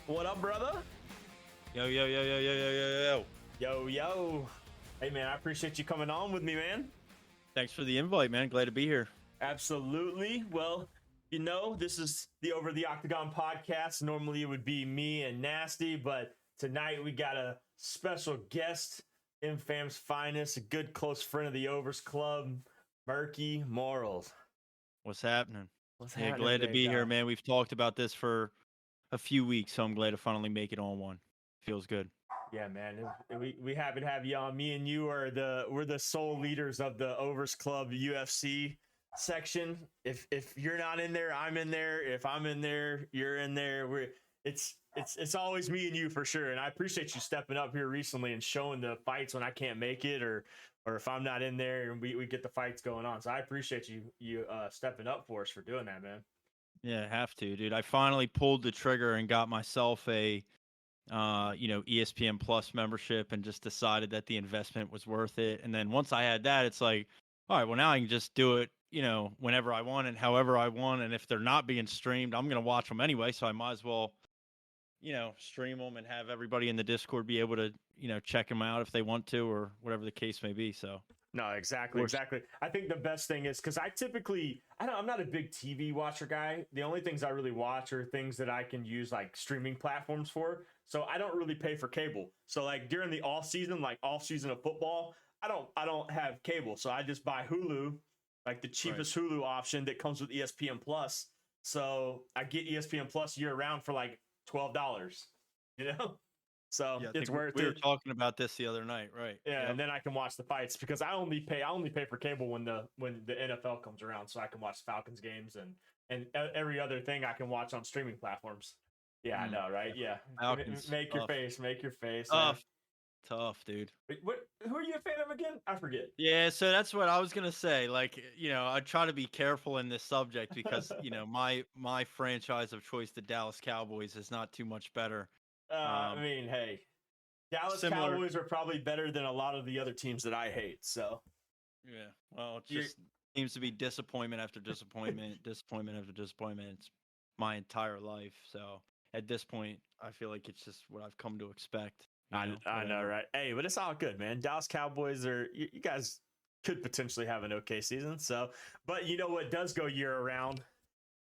What up, brother? Yo, yo, yo, yo, yo, yo, yo, yo. Yo, yo. Hey, man, I appreciate you coming on with me, man. Thanks for the invite, man. Glad to be here. Absolutely. Well, you know, this is the Over the Octagon podcast. Normally it would be me and Nasty, but tonight we got a special guest, Infam's finest, a good close friend of the Overs Club, Murky Morals. What's happening? What's Hey, happening glad to today, be here, dog? man. We've talked about this for a few weeks, so I'm glad to finally make it on one. Feels good. Yeah, man. We happy to have you on. Me and you are we're the sole leaders of the Overs Club UFC section. If you're not in there, I'm in there. If I'm in there, you're in there. It's always me and you for sure. And I appreciate you stepping up here recently and showing the fights when I can't make it or if I'm not in there and we get the fights going on. So I appreciate you stepping up for us for doing that, man. Yeah, have to, dude. I finally pulled the trigger and got myself a ESPN Plus membership and just decided that the investment was worth it. And then once I had that, it's like, all right, well, now I can just do it, whenever I want and however I want. And if they're not being streamed, I'm going to watch them anyway. So I might as well, stream them and have everybody in the Discord be able to, check them out if they want to or whatever the case may be. So No, exactly. I think the best thing is because I'm not a big TV watcher guy. The only things I really watch are things that I can use like streaming platforms for. So I don't really pay for cable. So like during the off season of football, I don't have cable. So I just buy Hulu, like the cheapest Hulu option that comes with ESPN Plus. So I get ESPN Plus year round for like $12, So yeah, it's worth it. We were talking about this the other night, right? Yeah, Yep. and then I can watch the fights because I only pay for cable when the NFL comes around, so I can watch Falcons games and every other thing I can watch on streaming platforms. Yeah, I know, right? Yeah, Falcons, make your face. Tough, dude. Wait, who are you a fan of again? I forget. Yeah, so that's what I was gonna say. Like, I try to be careful in this subject because my franchise of choice, the Dallas Cowboys, is not too much better. I mean, hey, Dallas Cowboys are probably better than a lot of the other teams that I hate. So yeah, well, it just seems to be disappointment after disappointment, disappointment after disappointment. It's my entire life. So at this point, I feel like it's just what I've come to expect. I know, right? Hey, but it's all good, man. Dallas Cowboys you guys could potentially have an okay season. So, but you know what does go year round?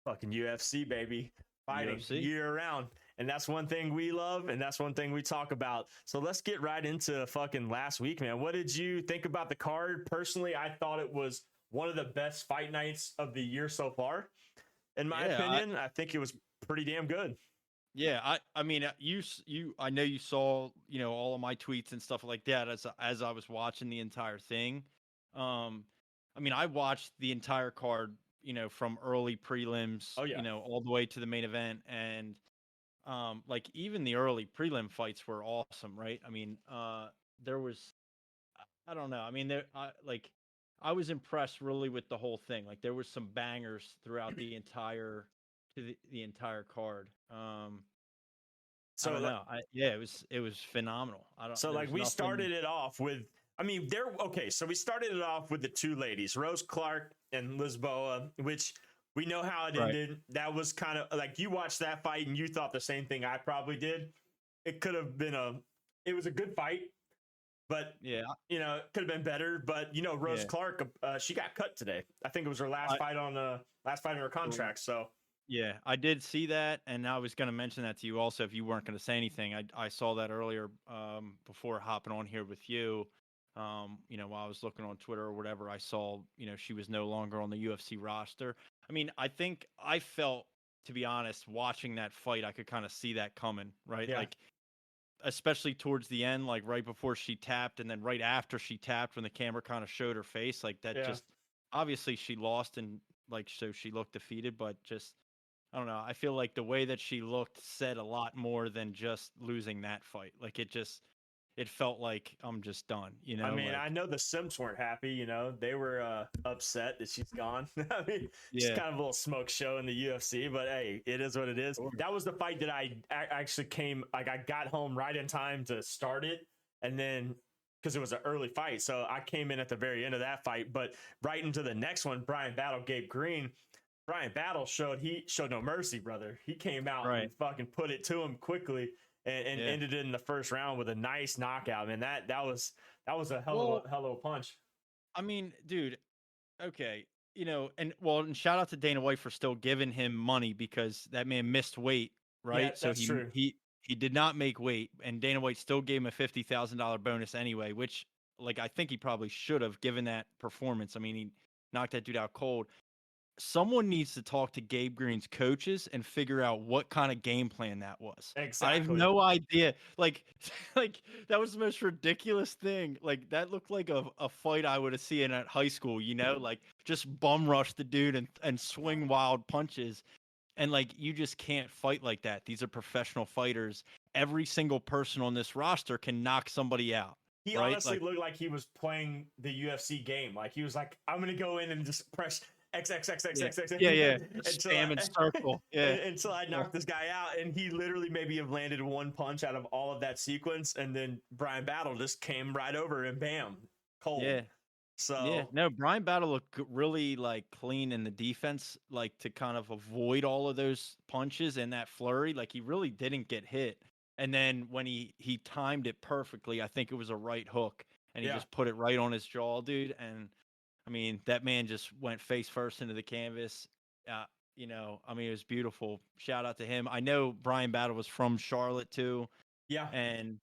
Fucking UFC, baby. Fighting year round. And that's one thing we love, and that's one thing we talk about. So let's get right into fucking last week, man. What did you think about the card? Personally, I thought it was one of the best fight nights of the year so far. In my opinion, I think it was pretty damn good. Yeah, I mean, I know you saw, all of my tweets and stuff like that as I was watching the entire thing. I mean, I watched the entire card, from early prelims, all the way to the main event, and like even the early prelim fights were awesome, right? I mean, there was, I don't know, I mean, I was impressed really with the whole thing. Like there was some bangers throughout the entire entire card. So I don't know. It was phenomenal. We started it off with, so we started it off with the two ladies, Rose Clark and Lisboa, which we know how it ended. That was kind of like you watched that fight and you thought the same thing I probably did. It could have been it was a good fight, but it could have been better. But Rose Clark, she got cut today. I think it was her last fight in her contract. So yeah, I did see that, and I was going to mention that to you also if you weren't going to say anything. I saw that earlier before hopping on here with you. While I was looking on Twitter or whatever, I saw, she was no longer on the UFC roster. I mean, I think I felt, to be honest, watching that fight, I could kind of see that coming, right? Yeah. Like, especially towards the end, like right before she tapped and then right after she tapped when the camera kind of showed her face, like that just, obviously she lost and like, so she looked defeated, but just, I don't know. I feel like the way that she looked said a lot more than just losing that fight. Like it felt like I'm just done, I mean, I know the Simps weren't happy, they were upset that she's gone. I mean, it's kind of a little smoke show in the UFC, but hey, it is what it is. Sure. That was the fight that I actually I got home right in time to start it. And then, because it was an early fight, so I came in at the very end of that fight, but right into the next one, Brian Battle, Gabe Green. Brian Battle showed no mercy, brother. He came out Right. and fucking put it to him quickly and ended it in the first round with a nice knockout. Man, that was a hell of a punch. I mean, dude, okay, and shout out to Dana White for still giving him money because that man missed weight, right? Yeah, that's true. He did not make weight, and Dana White still gave him a $50,000 bonus anyway, which like I think he probably should have given that performance. I mean, he knocked that dude out cold. Someone needs to talk to Gabe Green's coaches and figure out what kind of game plan that was. Exactly. I have no idea. Like, like that was the most ridiculous thing. Like that looked like a fight I would have seen at high school, like just bum rush the dude and swing wild punches. And like you just can't fight like that. These are professional fighters. Every single person on this roster can knock somebody out. He right? honestly looked like he was playing the UFC game. Like he was like, I'm gonna go in and just press X. Yeah. Spam and circle. Yeah. Until I knock this guy out. And he literally maybe have landed one punch out of all of that sequence. And then Brian Battle just came right over and bam, cold. Yeah. So yeah, no, Brian Battle looked really like clean in the defense, like to kind of avoid all of those punches and that flurry. Like he really didn't get hit. And then when he timed it perfectly, I think it was a right hook, and he just put it right on his jaw, dude. And I mean, that man just went face first into the canvas. I mean, it was beautiful. Shout out to him. I know Brian Battle was from Charlotte too. Yeah. And,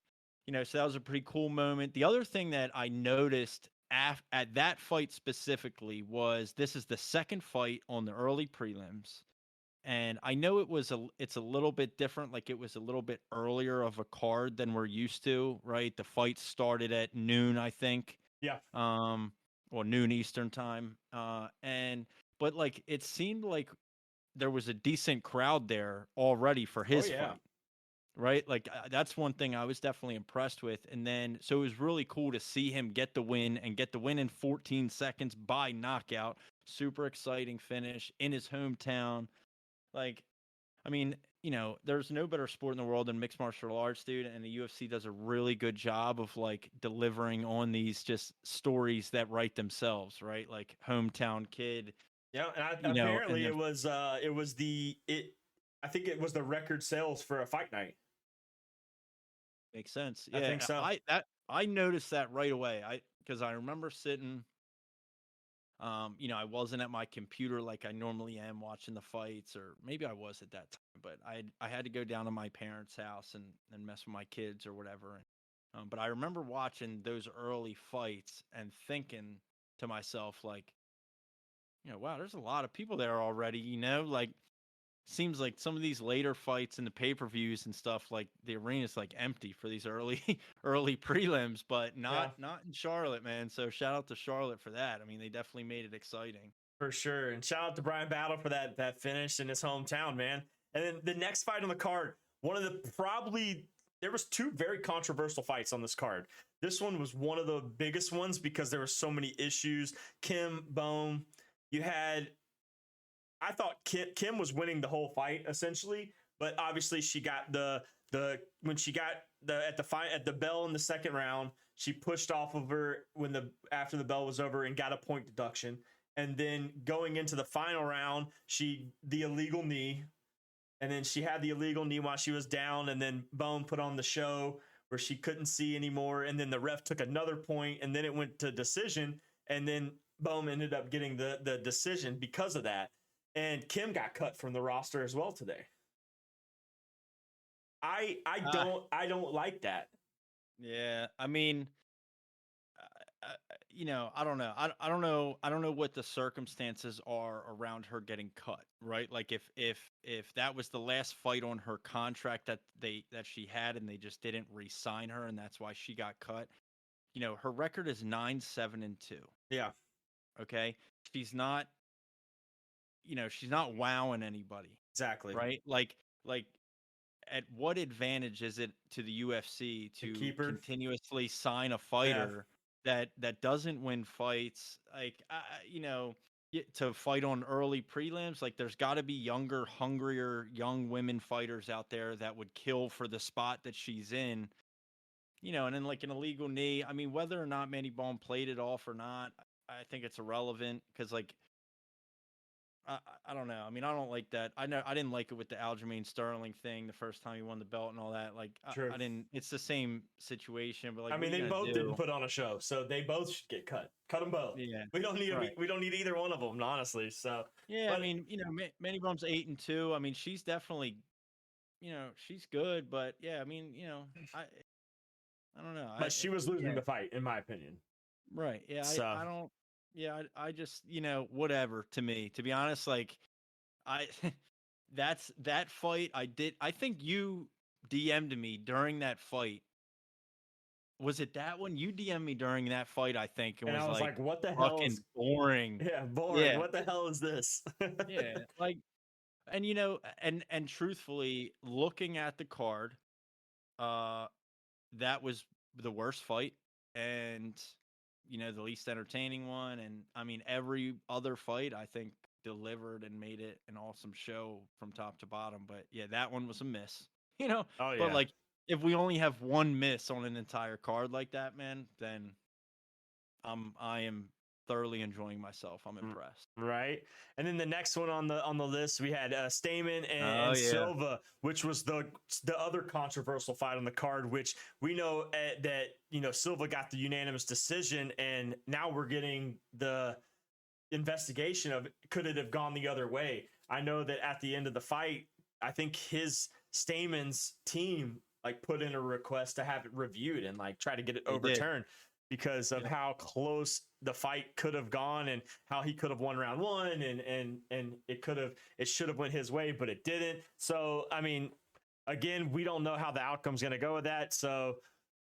so that was a pretty cool moment. The other thing that I noticed at that fight specifically was this is the second fight on the early prelims. And I know it's a little bit different. Like it was a little bit earlier of a card than we're used to, right? The fight started at noon, I think. Yeah. Well, noon Eastern time. But like it seemed like there was a decent crowd there already for his fight. Right? Like that's one thing I was definitely impressed with. And then so it was really cool to see him get the win in 14 seconds by knockout. Super exciting finish in his hometown. Like, I mean, there's no better sport in the world than mixed martial arts, dude. And the UFC does a really good job of like delivering on these just stories that write themselves, right? Like hometown kid. Yeah, and apparently I think it was the record sales for a fight night. Makes sense. Yeah, I think so. I noticed that right away. Because I remember sitting. I wasn't at my computer like I normally am watching the fights, or maybe I was at that time, but I had to go down to my parents' house and mess with my kids or whatever. But I remember watching those early fights and thinking to myself, like, wow, there's a lot of people there already, like, seems like some of these later fights in the pay-per-views and stuff, like the arena's like empty for these early prelims, but not in Charlotte, man. So shout out to Charlotte for that. I mean, they definitely made it exciting. For sure. And shout out to Brian Battle for that finish in his hometown, man. And then the next fight on the card, there was two very controversial fights on this card. This one was one of the biggest ones because there were so many issues. Kim Bohm, I thought Kim was winning the whole fight essentially, but obviously she got when she got at the bell in the second round, she pushed off of her after the bell was over and got a point deduction. And then going into the final round, the illegal knee, and then she had the illegal knee while she was down, and then Bohm put on the show where she couldn't see anymore, and then the ref took another point, and then it went to decision, and then Bohm ended up getting the decision because of that. And Kim got cut from the roster as well today. I don't like that. Yeah, I mean, I don't know. I don't know what the circumstances are around her getting cut, right? Like if that was the last fight on her contract that she had and they just didn't re-sign her and that's why she got cut. Her record is 9-7-2. Yeah. Okay. She's not wowing anybody. Exactly. Right? Like at what advantage is it to the UFC to continuously sign a fighter that doesn't win fights? Like, to fight on early prelims, like there's got to be younger, hungrier, young women fighters out there that would kill for the spot that she's in. And then like an illegal knee. I mean, whether or not Manny Baum played it off or not, I think it's irrelevant because like, I don't know. I mean, I don't like that. I didn't like it with the Aljamain Sterling thing the first time he won the belt and all that. Like, True. I didn't. It's the same situation, but like, I what mean, are you they gonna both do? didn't put on a show, so they both should get cut. Cut them both. Yeah, We don't need right. we don't need either one of them, honestly. So Yeah, I but mean, Manny Brum's 8-2. I mean, she's definitely, she's good, but yeah, I mean, I don't know. but she was losing Yeah, the fight, in my opinion. right. Yeah, So I don't. Yeah, I just, whatever to me. To be honest, like, I that fight I did. I think you DM'd me during that fight. Was it that one? You DM'd me during that fight, I think, and and I was was like, like, what the hell fucking is boring. yeah, boring. Yeah, What the hell is this? yeah. Like, and and truthfully, looking at the card, uh, that was the worst fight, and the least entertaining one. And I mean, every other fight I think delivered and made it an awesome show from top to bottom. But yeah, that one was a miss. Oh But yeah. like, if we only have one miss on an entire card like that, man, then I am thoroughly enjoying myself. I'm impressed. Right. And then the next one on the list, we had Stamen Oh and yeah, Silva, which was the other controversial fight on the card, which we know that Silva got the unanimous decision, and now we're getting the investigation of could it have gone the other way. I know that at the end of the fight, I think his Stamen's team like put in a request to have it reviewed and like try to get it They did. overturned because of Yeah. how close the fight could have gone and how he could have won round one and it should have went his way, but it didn't. So I mean, again, we don't know how the outcome's going to go with that, so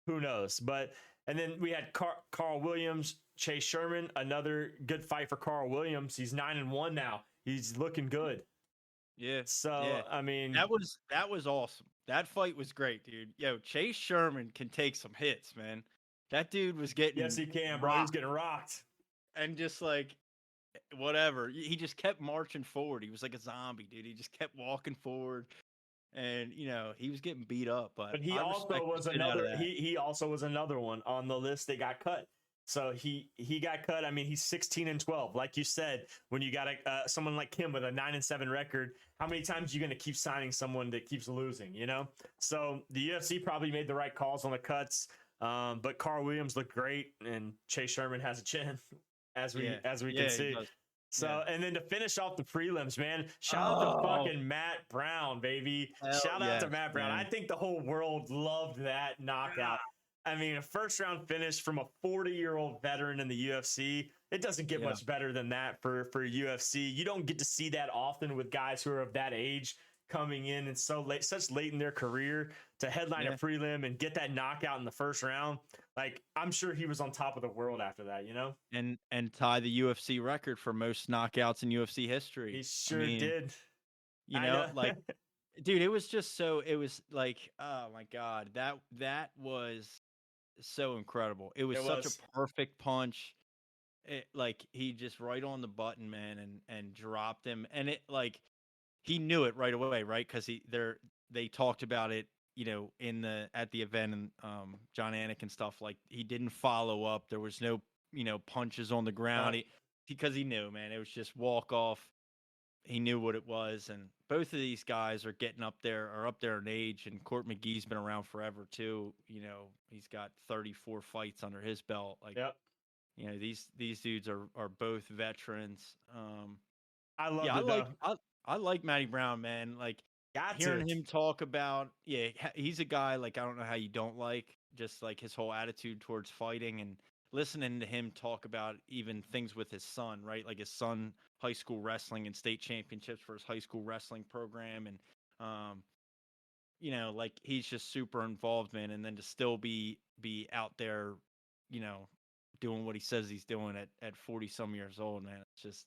who knows. But and then we had Carl Williams, Chase Sherman, another good fight for Carl Williams. He's 9-1 now. He's looking good. Yeah. So Yeah. I mean, That was awesome. That fight was great, dude. Yo, Chase Sherman can take some hits, man. That dude was getting yes, he can, bro. He's rocked. getting rocked. And just like whatever, he just kept marching forward. He was like a zombie, dude. He just kept walking forward, and he was getting beat up. But he I also respect the was shit out of another. that. He also was another one on the list that got cut. So he got cut. I mean, he's 16-12. Like you said, when you got someone like him with a 9-7 record, how many times are you going to keep signing someone that keeps losing? So the UFC probably made the right calls on the cuts. But Carl Williams looked great, and Chase Sherman has a chin, as we can see. So, and then to finish off the prelims, man, shout out to fucking Matt Brown, baby. Shout out to Matt Brown. Man. I think the whole world loved that knockout. I mean, a first round finish from a 40-year-old veteran in the UFC. It doesn't get much better than that for UFC. You don't get to see that often with guys who are of that age coming in and such late in their career to headline a prelim and get that knockout in the first round. Like, I'm sure he was on top of the world after that, and tie the UFC record for most knockouts in UFC history. He sure did. Like, dude, it was just so. It was like, oh my god, that was so incredible. It was such a perfect punch. Like, he just right on the button, man, and dropped him, and it like. He knew it right away, right? Because they talked about it, at the event, and John Anik and stuff. Like, he didn't follow up. There was no, punches on the ground. Because he knew, man, it was just walk off. He knew what it was, and both of these guys are up there in age. And Court McGee's been around forever too. He's got 34 fights under his belt. Like, these dudes are both veterans. I love I like Matty Brown, man. Like, hearing him talk about, he's a guy, like, I don't know how you don't like, just like his whole attitude towards fighting, and listening to him talk about even things with his son, right? Like his son, high school wrestling and state championships for his high school wrestling program. And, like, he's just super involved, man. And then to still be out there, doing what he says he's doing at 40 some years old, man. It's just,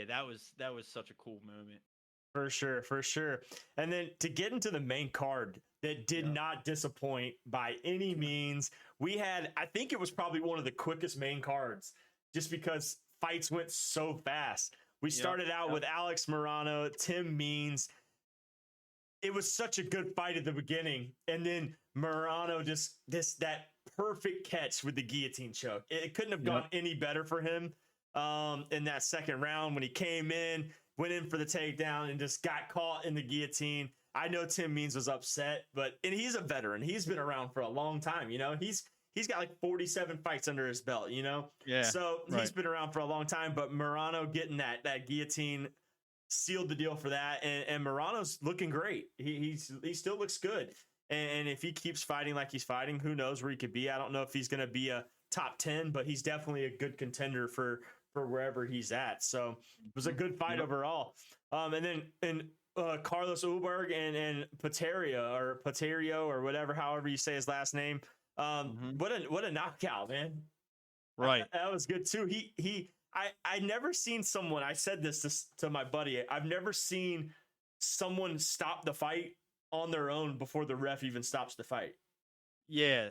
that was such a cool moment. For sure. And then to get into the main card that did not disappoint by any means. We had, I think it was probably one of the quickest main cards just because fights went so fast. We started out with Alex Morano, Tim Means. It was such a good fight at the beginning. And then Morano that perfect catch with the guillotine choke. It couldn't have gone any better for him. In that second round when he came in, went in for the takedown and just got caught in the guillotine. I know Tim Means was upset, and he's a veteran. He's been around for a long time. He's got like 47 fights under his belt. Yeah. So right. he's been around for a long time. But Morano getting that guillotine sealed the deal for that, and Morano's looking great. He still looks good, and if he keeps fighting like he's fighting, who knows where he could be. I don't know if he's going to be a top 10, but he's definitely a good contender for wherever he's at. So it was a good fight overall. And then Carlos Ulberg and Paterio or whatever, however you say his last name. What a knockout, man. Right. That was good too. I never seen someone, I said this to my buddy, I've never seen someone stop the fight on their own before the ref even stops the fight. Yeah.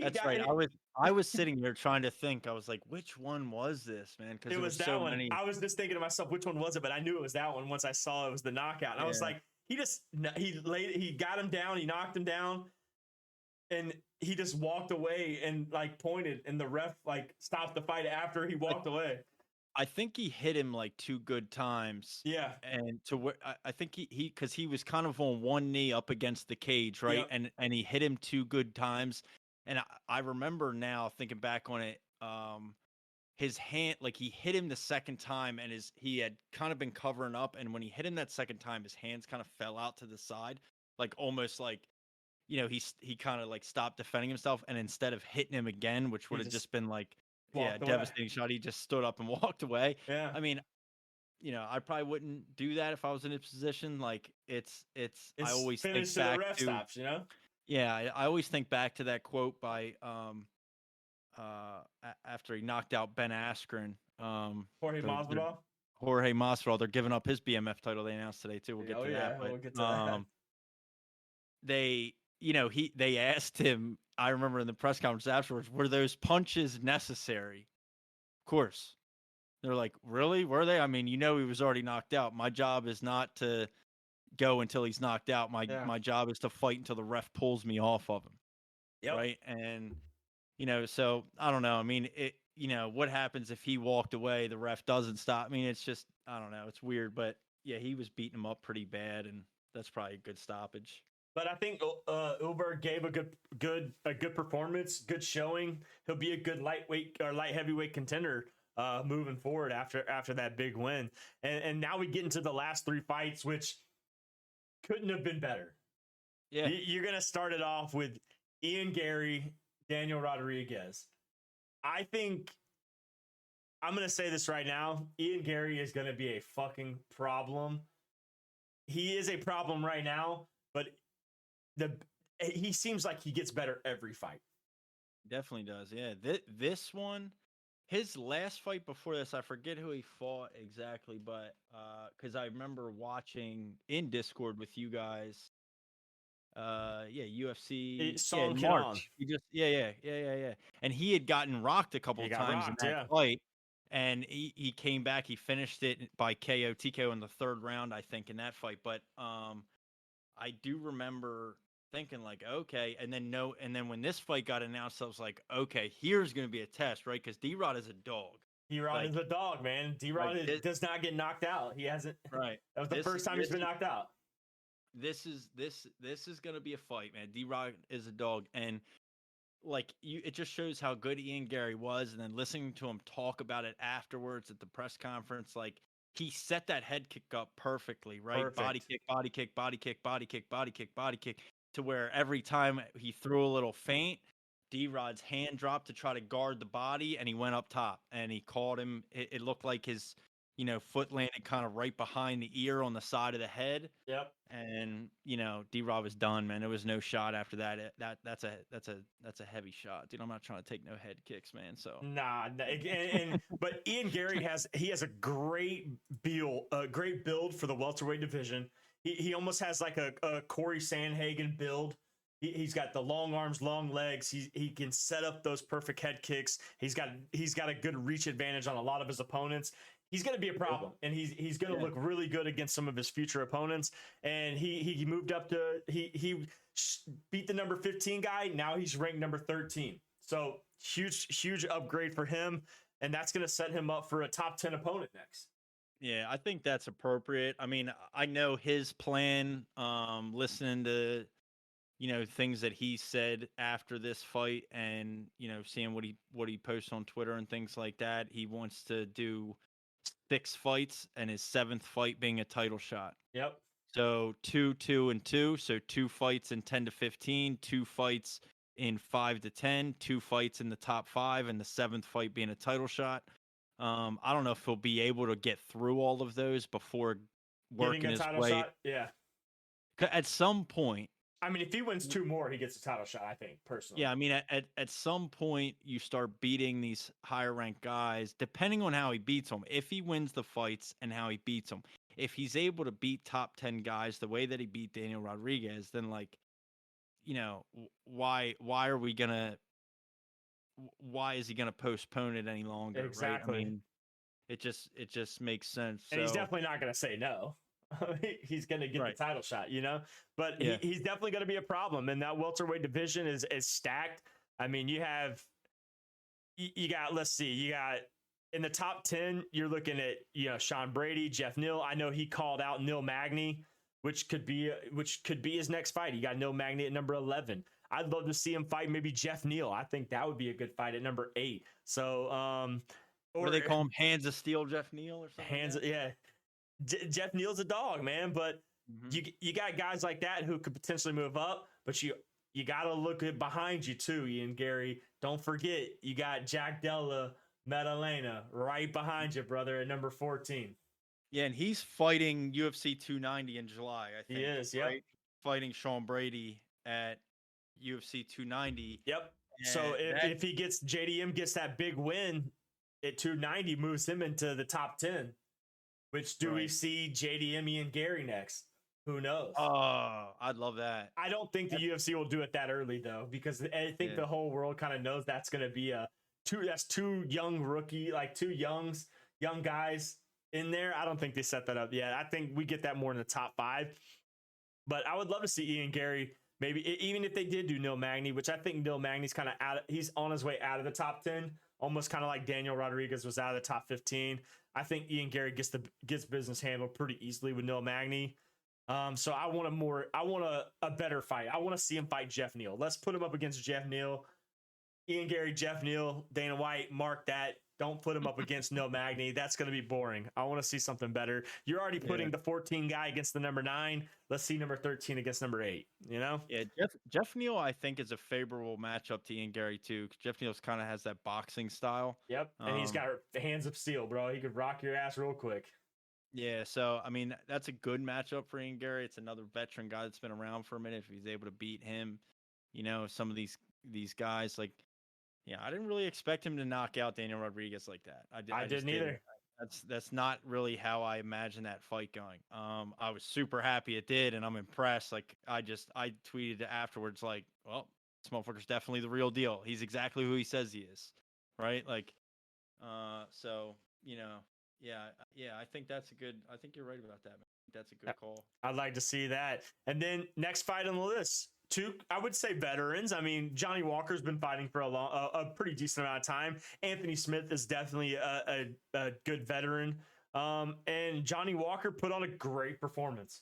That's right. I was sitting there trying to think. I was like, which one was this, man? Because it was that so one. many. I was just thinking to myself, which one was it? But I knew it was that one once I saw it was the knockout. And I was like, he got him down, he knocked him down, and he just walked away and like pointed, and the ref like stopped the fight after he walked away. I think he hit him like 2 good times. Yeah. And to where I think he because he was kind of on one knee up against the cage, right? Yep. And he hit him 2 good times. And I remember now thinking back on it, his hand, like he hit him the second time, and he had kind of been covering up, and when he hit him that second time, his hands kind of fell out to the side, like almost like, he kind of like stopped defending himself, and instead of hitting him again, which would have just been like, devastating shot, he just stood up and walked away. Yeah. I mean, I probably wouldn't do that if I was in his position. Like it's I always think back the ref to stops, Yeah, I always think back to that quote by after he knocked out Ben Askren. Jorge Masvidal. Jorge Masvidal. They're giving up his BMF title. They announced today too. We'll get to that. But, we'll get to that. They asked him. I remember in the press conference afterwards, were those punches necessary? Of course. They're like, really? Were they? I mean, he was already knocked out. My job is not to go until he's knocked out. My job is to fight until the ref pulls me off of him. Yep. Right. And, so I don't know. I mean, what happens if he walked away, the ref doesn't stop? I mean, it's just, I don't know. It's weird, but yeah, he was beating him up pretty bad, and that's probably a good stoppage. But I think Ulberg gave a good performance, good showing. He'll be a good light heavyweight contender moving forward after that big win. And now we get into the last 3 fights, which couldn't have been better. Yeah, you're gonna start it off with Ian Gary, Daniel Rodriguez. I think I'm gonna say this right now. Ian Gary is gonna be a fucking problem. He is a problem right now, but he seems like he gets better every fight. Definitely does. Yeah. This one, his last fight before this, I forget who he fought exactly, but because I remember watching in Discord with you guys. UFC Song March. He just yeah. And he had gotten rocked a couple of times in that fight. And he came back. He finished it by TKO in the 3rd round, I think, in that fight. But I do remember thinking like, okay, and then when this fight got announced, I was like, okay, here's going to be a test, right? Because D-Rod is a dog. D-Rod is a dog, man. D-Rod does not get knocked out. He hasn't. Right. That was the first time he's been knocked out. This is going to be a fight, man. D-Rod is a dog, and like it just shows how good Ian Gary was, and then listening to him talk about it afterwards at the press conference, like. He set that head kick up perfectly, right? Perfect. Body kick, body kick, body kick, body kick, body kick, body kick, to where every time he threw a little feint, D-Rod's hand dropped to try to guard the body, and he went up top, and he caught him. It looked like his, foot landed kind of right behind the ear on the side of the head. Yep. And D-Rod was done, man. There was no shot after that. That's a heavy shot, dude. I'm not trying to take no head kicks, man. So but Ian Gary has a great build for the welterweight division. He almost has like a Corey Sandhagen build. He's got the long arms, long legs. He can set up those perfect head kicks. He's got a good reach advantage on a lot of his opponents. He's going to be a problem, and he's going to look really good against some of his future opponents. And he moved up to he beat the number 15 guy. Now he's ranked number 13. So huge upgrade for him. and that's going to set him up for a top 10 opponent next. Yeah, I think that's appropriate. I mean, I know his plan, listening to, things that he said after this fight and, seeing what he posts on Twitter and things like that. He wants to do 6 fights and his 7th fight being a title shot. Yep. So 2, 2, and 2. So 2 fights in 10 to 15, 2 fights in 5 to 10, 2 fights in the top 5, and the 7th fight being a title shot. I don't know if he'll be able to get through all of those before working his way. Shot? Yeah. At some point. I mean, if he wins 2 more, he gets a title shot, I think, personally. Yeah, I mean, at some point, you start beating these higher-ranked guys, depending on how he beats them. If he wins the fights and how he beats them. If he's able to beat top 10 guys the way that he beat Daniel Rodriguez, then, like, why are we going to... Why is he going to postpone it any longer? Exactly. Right? I mean, it just makes sense. And he's definitely not going to say no. He's going to get the title shot, But yeah, he's definitely going to be a problem. And that welterweight division is stacked. I mean, you got, let's see, you got in the top 10, you're looking at, Sean Brady, Jeff Neal. I know he called out Neil Magny, which could be his next fight. He got Neil Magny at number 11. I'd love to see him fight maybe Jeff Neal. I think that would be a good fight at number 8. So, or do they call him Hands of Steel Jeff Neal or something? Yeah. Jeff Neal's a dog, man, but you got guys like that who could potentially move up, but you got to look at behind you too, Ian Gary. Don't forget, you got Jack Della Maddalena right behind you, brother, at number 14. Yeah, and he's fighting UFC 290 in July, I think. He is, right? Fighting Sean Brady at UFC 290. Yep. And so if he gets JDM gets that big win at 290, moves him into the top 10. Which do we see JDM Ian Gary next? Who knows? Oh, I'd love that. I don't think the UFC will do it that early though, because I think the whole world kind of knows that's going to be two young rookie, like 2 young guys in there. I don't think they set that up yet. I think we get that more in the top 5. But I would love to see Ian Gary. Maybe even if they did do Neil Magny, which I think Neil Magny's kind of he's on his way out of the top 10, almost kind of like Daniel Rodriguez was out of the top 15. I think Ian Gary gets business handled pretty easily with Neil Magny. So I want a better fight. I want to see him fight Jeff Neal. Let's put him up against Jeff Neal. Ian Gary, Jeff Neal, Dana White, mark that. Don't put him up against Neil Magny. That's going to be boring. I want to see something better. You're already putting the 14 guy against the number 9. Let's see number 13 against number 8, Yeah, Jeff Neal, I think, is a favorable matchup to Ian Gary, too. Jeff Neal kind of has that boxing style. Yep, and he's got hands of steel, bro. He could rock your ass real quick. Yeah, so, I mean, that's a good matchup for Ian Gary. It's another veteran guy that's been around for a minute. If he's able to beat him, some of these guys, like, I didn't really expect him to knock out Daniel Rodriguez like that. I didn't either. That's not really how I imagined that fight going. I was super happy it did, and I'm impressed. Like, I tweeted afterwards, like, well, this motherfucker's definitely the real deal. He's exactly who he says he is, right? Like, so, I think that's I think you're right about that, man. That's a good call. I'd like to see that. And then next fight on the list, 2, I would say veterans. I mean, Johnny Walker's been fighting for a pretty decent amount of time. Anthony Smith is definitely a good veteran. And Johnny Walker put on a great performance.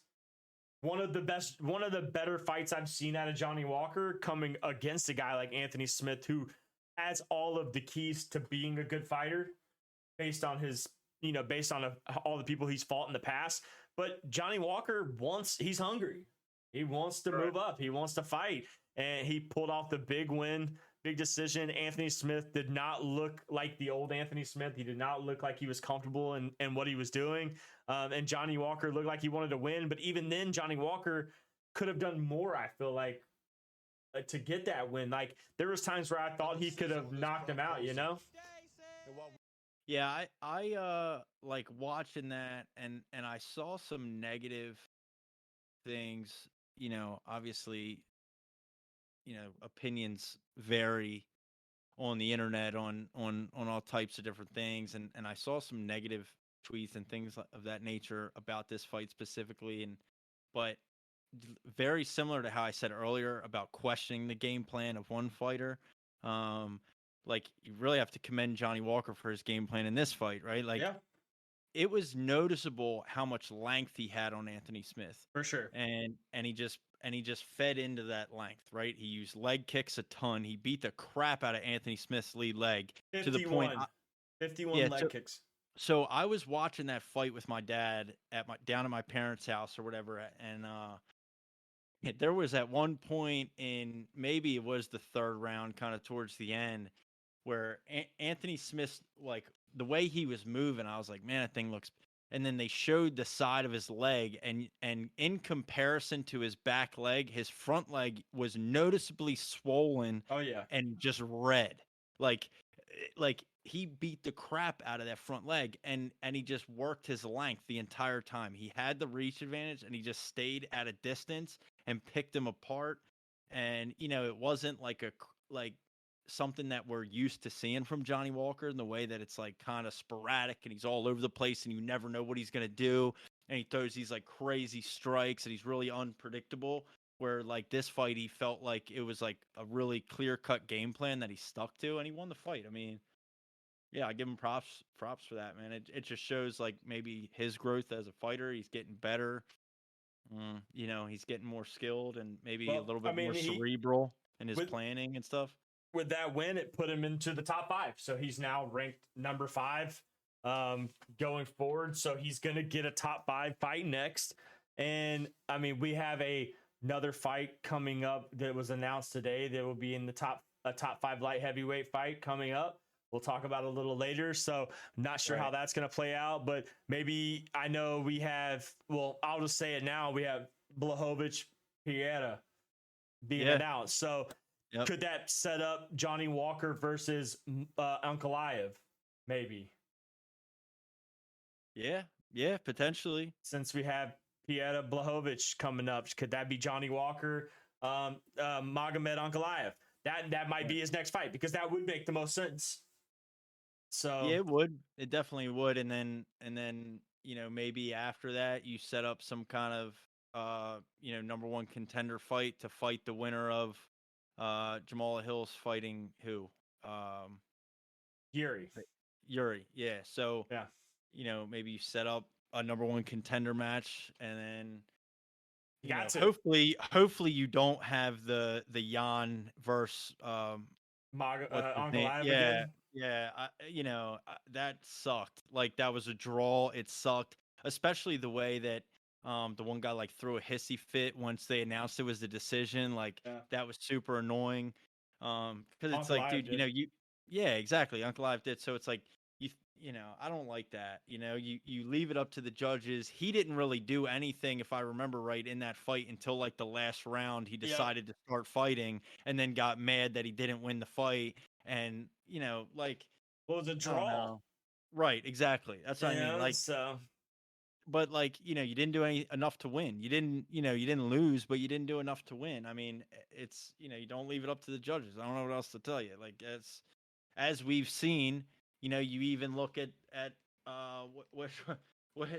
One of the better fights I've seen out of Johnny Walker, coming against a guy like Anthony Smith, who has all of the keys to being a good fighter based on his, all the people he's fought in the past. But Johnny Walker he's hungry. He wants to move up. He wants to fight. And he pulled off the big win, big decision. Anthony Smith did not look like the old Anthony Smith. He did not look like he was comfortable in what he was doing. And Johnny Walker looked like he wanted to win. But even then, Johnny Walker could have done more, I feel like, to get that win. Like, there was times where I thought he could have knocked him out, Yeah, I like watching that, and I saw some negative things. Obviously, opinions vary on the internet on all types of different things, and I saw some negative tweets and things of that nature about this fight specifically, but very similar to how I said earlier about questioning the game plan of one fighter. like you really have to commend Johnny Walker for his game plan in this fight, right? Like Yeah, it was noticeable how much length he had on Anthony Smith, for sure. and he just fed into that length, right? He used leg kicks a ton. He beat the crap out of Anthony Smith's lead leg to the point. 51 leg kicks. So I was watching that fight with my dad down at my parents' house or whatever, and there was at one point in maybe it was the third round, kind of towards the end, where Anthony Smith, like the way he was moving, I was like, man, that thing looks. And then they showed the side of his leg, and in comparison to his back leg, his front leg was noticeably swollen. Oh yeah, and just red, like he beat the crap out of that front leg, and he just worked his length the entire time. He had the reach advantage, and he just stayed at a distance and picked him apart. And it wasn't like something that we're used to seeing from Johnny Walker in the way that it's like kind of sporadic and he's all over the place and you never know what he's going to do. And he throws these like crazy strikes and he's really unpredictable, where like this fight, he felt like it was like a really clear cut game plan that he stuck to and he won the fight. I mean, yeah, I give him props for that, man. It just shows like maybe his growth as a fighter. He's getting better. He's getting more skilled and maybe a little bit more cerebral in his planning and stuff. With that win, it put him into the top 5. So he's now ranked number 5 going forward. So he's going to get a top 5 fight next. And I mean, we have another fight coming up that was announced today that will be in the top 5 light heavyweight fight coming up. We'll talk about it a little later. So I'm not sure how that's going to play out, but maybe I know we have, well, I'll just say it now. We have Blachowicz Piera being announced. So could that set up Johnny Walker versus Ankalaev? Maybe. Yeah, potentially. Since we have Piera Blachowicz coming up, could that be Johnny Walker, Magomed Ankalaev? That might be his next fight, because that would make the most sense. So yeah, it would. It definitely would. And then maybe after that you set up some kind of number 1 contender fight to fight the winner of Jamal Hill's fighting who? Yuri. Yeah. So maybe you set up a number 1 contender match, and then hopefully you don't have the Jan versus Ankalaev again. again. Yeah, that sucked. Like that was a draw. It sucked, especially the way that the one guy like threw a hissy fit once they announced it was the decision. Like that was super annoying. Because it's like, dude, yeah, exactly. Ankalaev did. So it's like I don't like that. You leave it up to the judges. He didn't really do anything, if I remember right, in that fight until like the last round. He decided to start fighting, and then got mad that he didn't win the fight. And like, well, it was a draw. Right, exactly. That's what I mean. Like, so. But like, you didn't do enough to win. You didn't lose, but you didn't do enough to win. I mean, it's you don't leave it up to the judges. I don't know what else to tell you. Like, as we've seen, you even look at what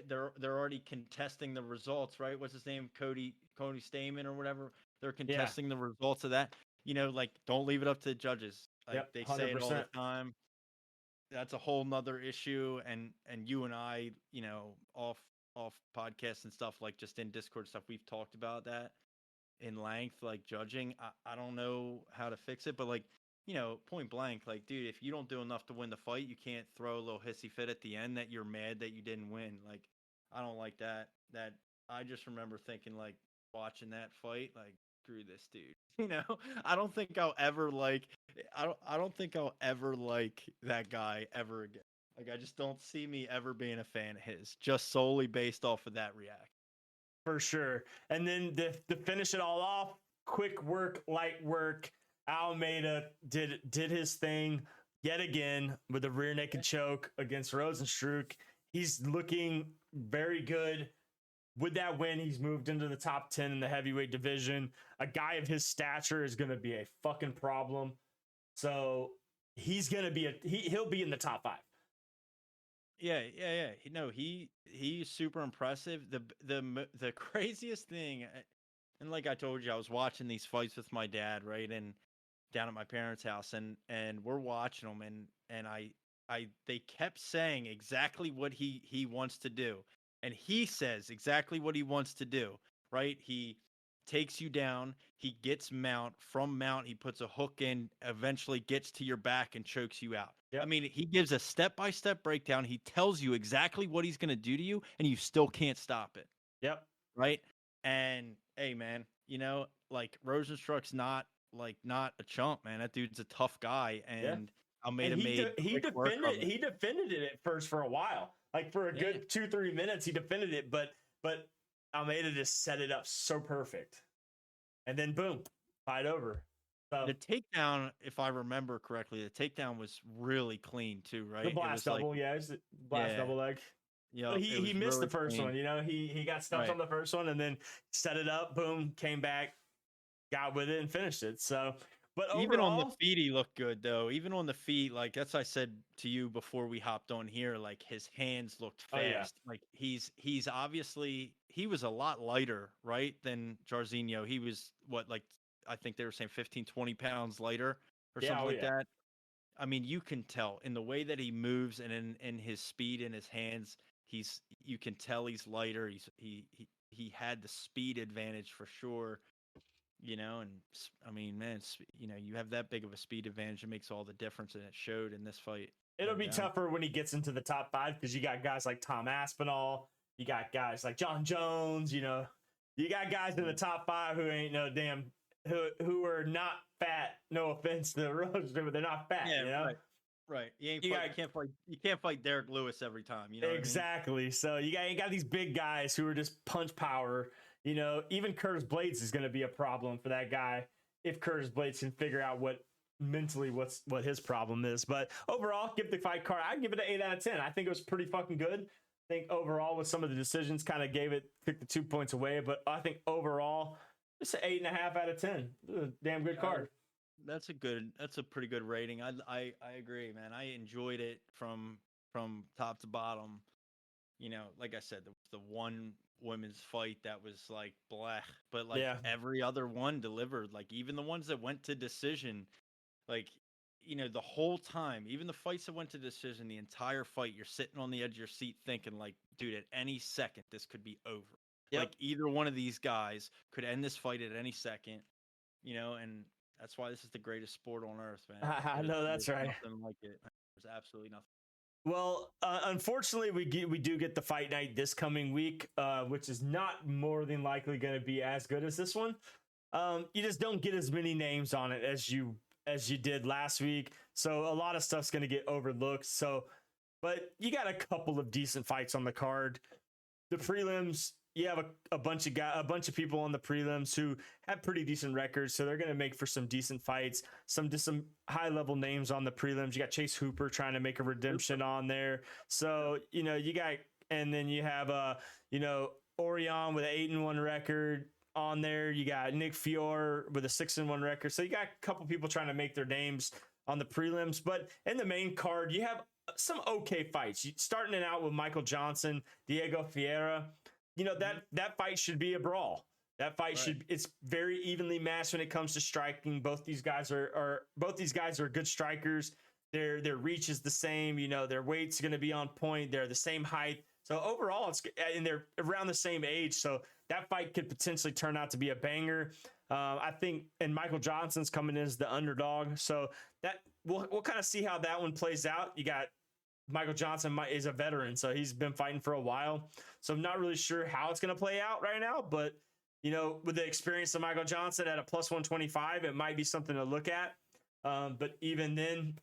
they're already contesting the results, right? What's his name? Cody Stamen or whatever. They're contesting the results of that. Like, don't leave it up to the judges. Like they say it all the time. That's a whole nother issue. And you and I, off podcasts and stuff, like just in Discord stuff, we've talked about that in length, like judging. I don't know how to fix it, but like, point blank, like, dude, if you don't do enough to win the fight, you can't throw a little hissy fit at the end that you're mad that you didn't win. Like, I don't like that. That I just remember thinking, like, watching that fight, like, screw this dude. I don't think I'll ever like that guy ever again. Like, I just don't see me ever being a fan of his, just solely based off of that react. For sure. And then to finish it all off, quick work, light work. Almeida did his thing yet again with a rear naked choke against Rosenstruck. He's looking very good. With that win, he's moved into the top 10 in the heavyweight division. A guy of his stature is going to be a fucking problem. So he's going to be he'll be in the top 5. Yeah. He's super impressive. The craziest thing, and like I told you, I was watching these fights with my dad, right? And down at my parents' house, and we're watching them, and they kept saying exactly what he wants to do, and he says exactly what he wants to do, right? He takes you down, he gets mount, from mount he puts a hook in, eventually gets to your back and chokes you out. Yep. I mean, he gives a step-by-step breakdown. He tells you exactly what he's going to do to you, and you still can't stop it. Yep. Right? And hey, man, like Rosenstruck's not a chump, man. That dude's a tough guy, and Almeida made he defended it at first for a while, like for a good 2-3 minutes. He defended it, but Almeida just set it up so perfect, and then boom, fight over. So, the takedown, if I remember correctly, the takedown was really clean too, right? The blast double, it was the blast double leg. Yeah, but he missed really the first clean. one. He got stumped on the first one, and then set it up, boom, came back, got with it, and finished it. So, but even overall, on the feet, he looked good though. Even on the feet, like that's I said to you before we hopped on here. Like his hands looked fast. Like he's obviously he was a lot lighter, right, than Jairzinho. He was I think they were saying 15, 20 pounds lighter or something like that. I mean, you can tell in the way that he moves and in his speed in his hands. You can tell he's lighter. He had the speed advantage for sure. And I mean, man, you have that big of a speed advantage. It makes all the difference, and it showed in this fight. It'll be tougher when he gets into the top 5 because you got guys like Tom Aspinall, you got guys like John Jones. You got guys in the top 5 who ain't no damn who are not fat. No offense to the Roadster, but they're not fat. Yeah, right. You can't fight Derek Lewis every time. Exactly. What I mean? So you got these big guys who are just punch power. Even Curtis Blades is going to be a problem for that guy if Curtis Blades can figure out what his problem is. But overall, give the fight card. I'd give it an 8 out of 10. I think it was pretty fucking good. I think overall with some of the decisions kind of took the 2 points away. But I think overall, it's an 8.5 out of 10. A damn good card. That's a pretty good rating. I agree, man. I enjoyed it from top to bottom. Like I said, the one women's fight that was like blech, but every other one delivered. Like even the ones that went to decision, like the whole time, even the fights that went to decision, the entire fight, you're sitting on the edge of your seat thinking like, dude, at any second this could be over. Yep. Like either one of these guys could end this fight at any second, and that's why this is the greatest sport on earth, man. I know that's right. Nothing like it. There's absolutely nothing. Well, unfortunately, we do get the fight night this coming week, which is not more than likely going to be as good as this one. You just don't get as many names on it as you did last week, so a lot of stuff's going to get overlooked. So, but you got a couple of decent fights on the card. The prelims, you have a bunch of people on the prelims who have pretty decent records, so they're going to make for some decent fights. Some high level names on the prelims. You got Chase Hooper trying to make a redemption on there. So you got, and then you have Orion with an 8-1 record on there. You got Nick Fiore with a 6-1 record. So you got a couple people trying to make their names on the prelims, but in the main card, you have some okay fights. Starting it out with Michael Johnson, Diego Ferreira. That fight should be a brawl. That fight it's very evenly matched when it comes to striking. Both these guys are good strikers. Their reach is the same. Their weight's going to be on point. They're the same height. So overall, and they're around the same age. So that fight could potentially turn out to be a banger. I think, and Michael Johnson's coming in as the underdog. So that we'll kind of see how that one plays out. You got Michael Johnson is a veteran, so he's been fighting for a while. So I'm not really sure how it's going to play out right now, but with the experience of Michael Johnson at a plus 125, it might be something to look at. But even then,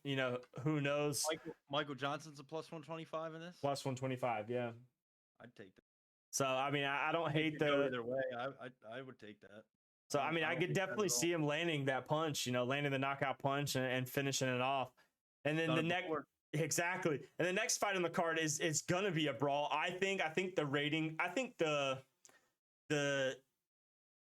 who knows? Michael Johnson's a plus 125 in this? Plus 125, yeah. I'd take that. So, I mean, I don't hate go either way. I would take that. So, I mean, I could definitely see him landing that punch, landing the knockout punch and finishing it off. And then the next... Exactly. And the next fight on the card is going to be a brawl. I think the rating, the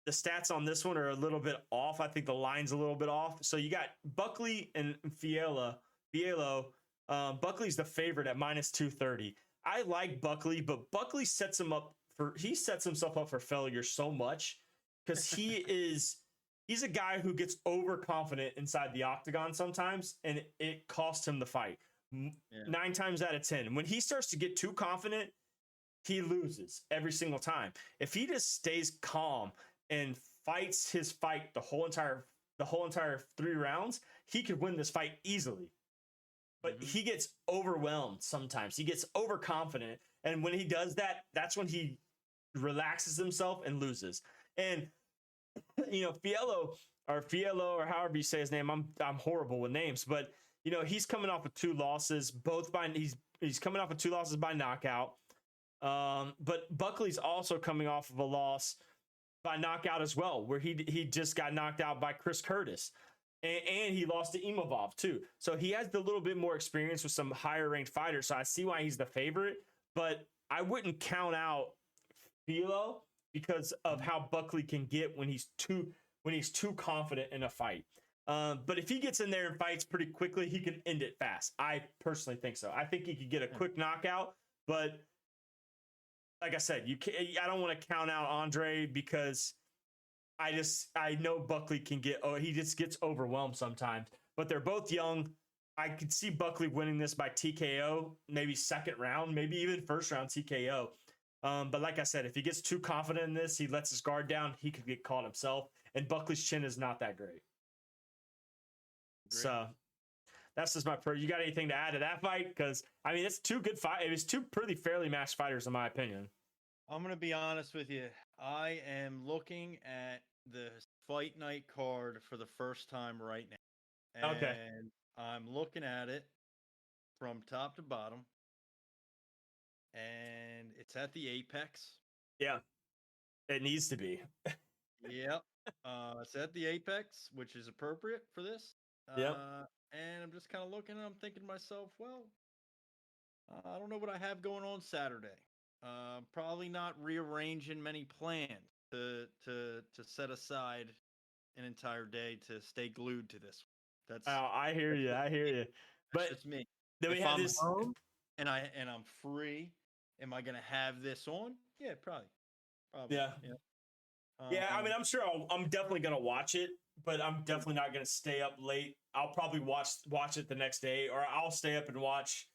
stats on this one are a little bit off. I think the line's a little bit off. So you got Buckley and Fiello. Buckley's the favorite at minus 230. I like Buckley, but Buckley sets himself up for failure so much because he is he's a guy who gets overconfident inside the octagon sometimes, and it costs him the fight. 9 times out of 10. When he starts to get too confident, he loses every single time. If he just stays calm and fights his fight the whole entire 3 rounds, he could win this fight easily. But he gets overwhelmed sometimes. He gets overconfident, and when he does that, that's when he relaxes himself and loses. And Fiello or however you say his name, I'm horrible with names, but he's coming off of 2 losses, he's coming off of 2 losses by knockout. But Buckley's also coming off of a loss by knockout as well, where he just got knocked out by Chris Curtis. And he lost to Imavov too. So he has a little bit more experience with some higher ranked fighters. So I see why he's the favorite, but I wouldn't count out Fiello because of how Buckley can get when he's too confident in a fight. But if he gets in there and fights pretty quickly, he can end it fast. I personally think so. I think he could get a quick knockout, but like I said, I don't want to count out Andre because I know Buckley can he just gets overwhelmed sometimes, but they're both young. I could see Buckley winning this by TKO, maybe second round, maybe even first round TKO. But like I said, if he gets too confident in this, he lets his guard down, he could get caught himself. And Buckley's chin is not that great. So that's just you got anything to add to that fight? Because I mean, it's 2 good fights. It was 2 pretty fairly matched fighters, in my opinion. I'm going to be honest with you. I am looking at the fight night card for the first time right now. And okay. I'm looking at it from top to bottom. And it's at the Apex. Yeah. It needs to be. Yep. It's at the Apex, which is appropriate for this. Yep. And I'm just kind of looking and I'm thinking to myself, well, I don't know what I have going on Saturday. Probably not rearranging many plans to set aside an entire day to stay glued to this. That's I hear you. But it's me. Then we have this home and I'm free. Am I gonna have this on? Yeah, probably. Yeah. I mean, I'm sure I'm definitely gonna watch it, but I'm definitely not gonna stay up late. I'll probably watch it the next day, or I'll stay up and watch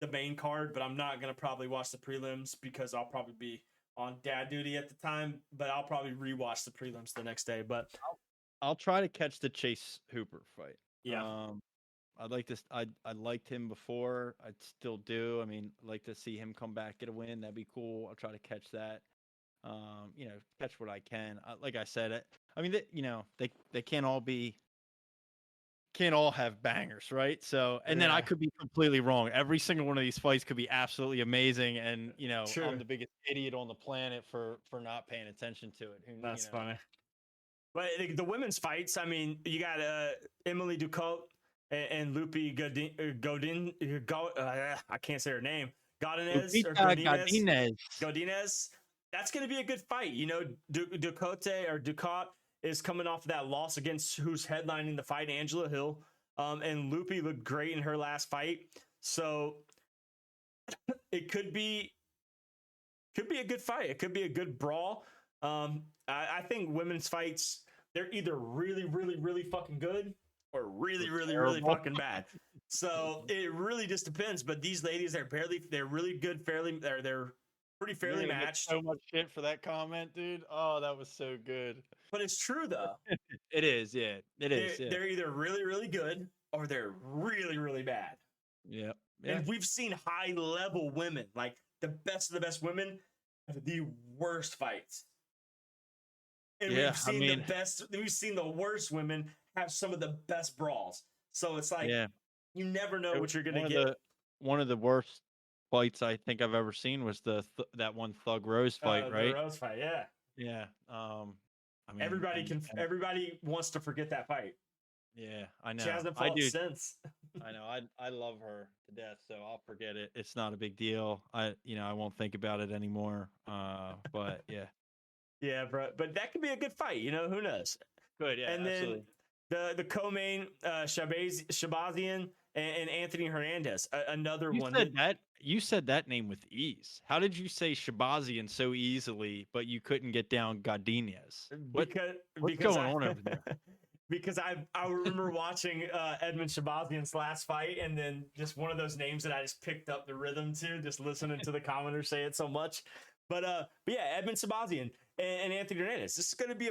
the main card, but I'm not gonna probably watch the prelims because I'll probably be on dad duty at the time. But I'll probably rewatch the prelims the next day. But I'll try to catch the Chase Hooper fight. Yeah. I'd like to. I liked him before. I still do. I mean, I'd like to see him come back, get a win. That'd be cool. I'll try to catch that. Catch what I can. Like I said, I mean, they can't all have bangers, right? So, and then I could be completely wrong. Every single one of these fights could be absolutely amazing, and Sure. I'm the biggest idiot on the planet for not paying attention to it. That's funny. But the women's fights, I mean, you got Emily Ducote and Lupi Godin. I can't say her name. Godinez. That's going to be a good fight. Ducote is coming off of that loss against who's headlining the fight, Angela Hill. And Lupi looked great in her last fight. So it could be a good fight. It could be a good brawl. I think women's fights, they're either really, really, really fucking good or really, really, really fucking bad. So it really just depends. But these ladies, they're really good, they're pretty fairly matched. So much shit for that comment, dude. Oh, that was so good. But it's true though. It is, yeah. It is. Yeah. They're either really, really good or they're really, really bad. Yeah. And we've seen high level women, like the best of the best women, have the worst fights. And we've seen the worst women have some of the best brawls. So it's like, you never know what you're going to get. One of the worst fights I think I've ever seen was that one Thug Rose fight, right? The Rose fight, yeah. Yeah. I mean, everybody wants to forget that fight. Yeah, I know. She hasn't fought since. I know. I love her to death, so I'll forget it. It's not a big deal. I won't think about it anymore. But yeah. Yeah, bro. But that could be a good fight. Who knows? Good, yeah. And absolutely. then the co-main Shabazian and Anthony Hernandez, another you one. Said that you said that name with ease. How did you say Shabazian so easily, but you couldn't get down Godinez? What's going on over there? Because I remember watching Edmund Shabazian's last fight, and then just one of those names that I just picked up the rhythm to, just listening to the commenters say it so much. But yeah, Edmund Shabazian and Anthony Hernandez. This is going to be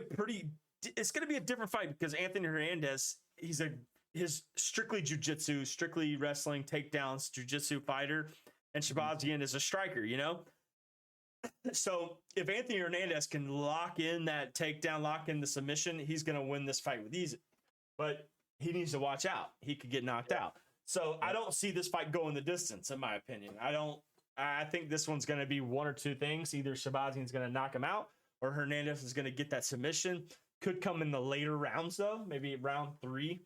it's going to be a different fight because Anthony Hernandez, his strictly jiu-jitsu, strictly wrestling, takedowns, jiu-jitsu fighter, and Shabazian is a striker, you know? So if Anthony Hernandez can lock in that takedown, lock in the submission, he's going to win this fight with ease. But he needs to watch out. He could get knocked out. So I don't see this fight going the distance, in my opinion. I think this one's going to be one or two things. Either Shabazian's going to knock him out or Hernandez is going to get that submission. Could come in the later rounds, though. Maybe round 3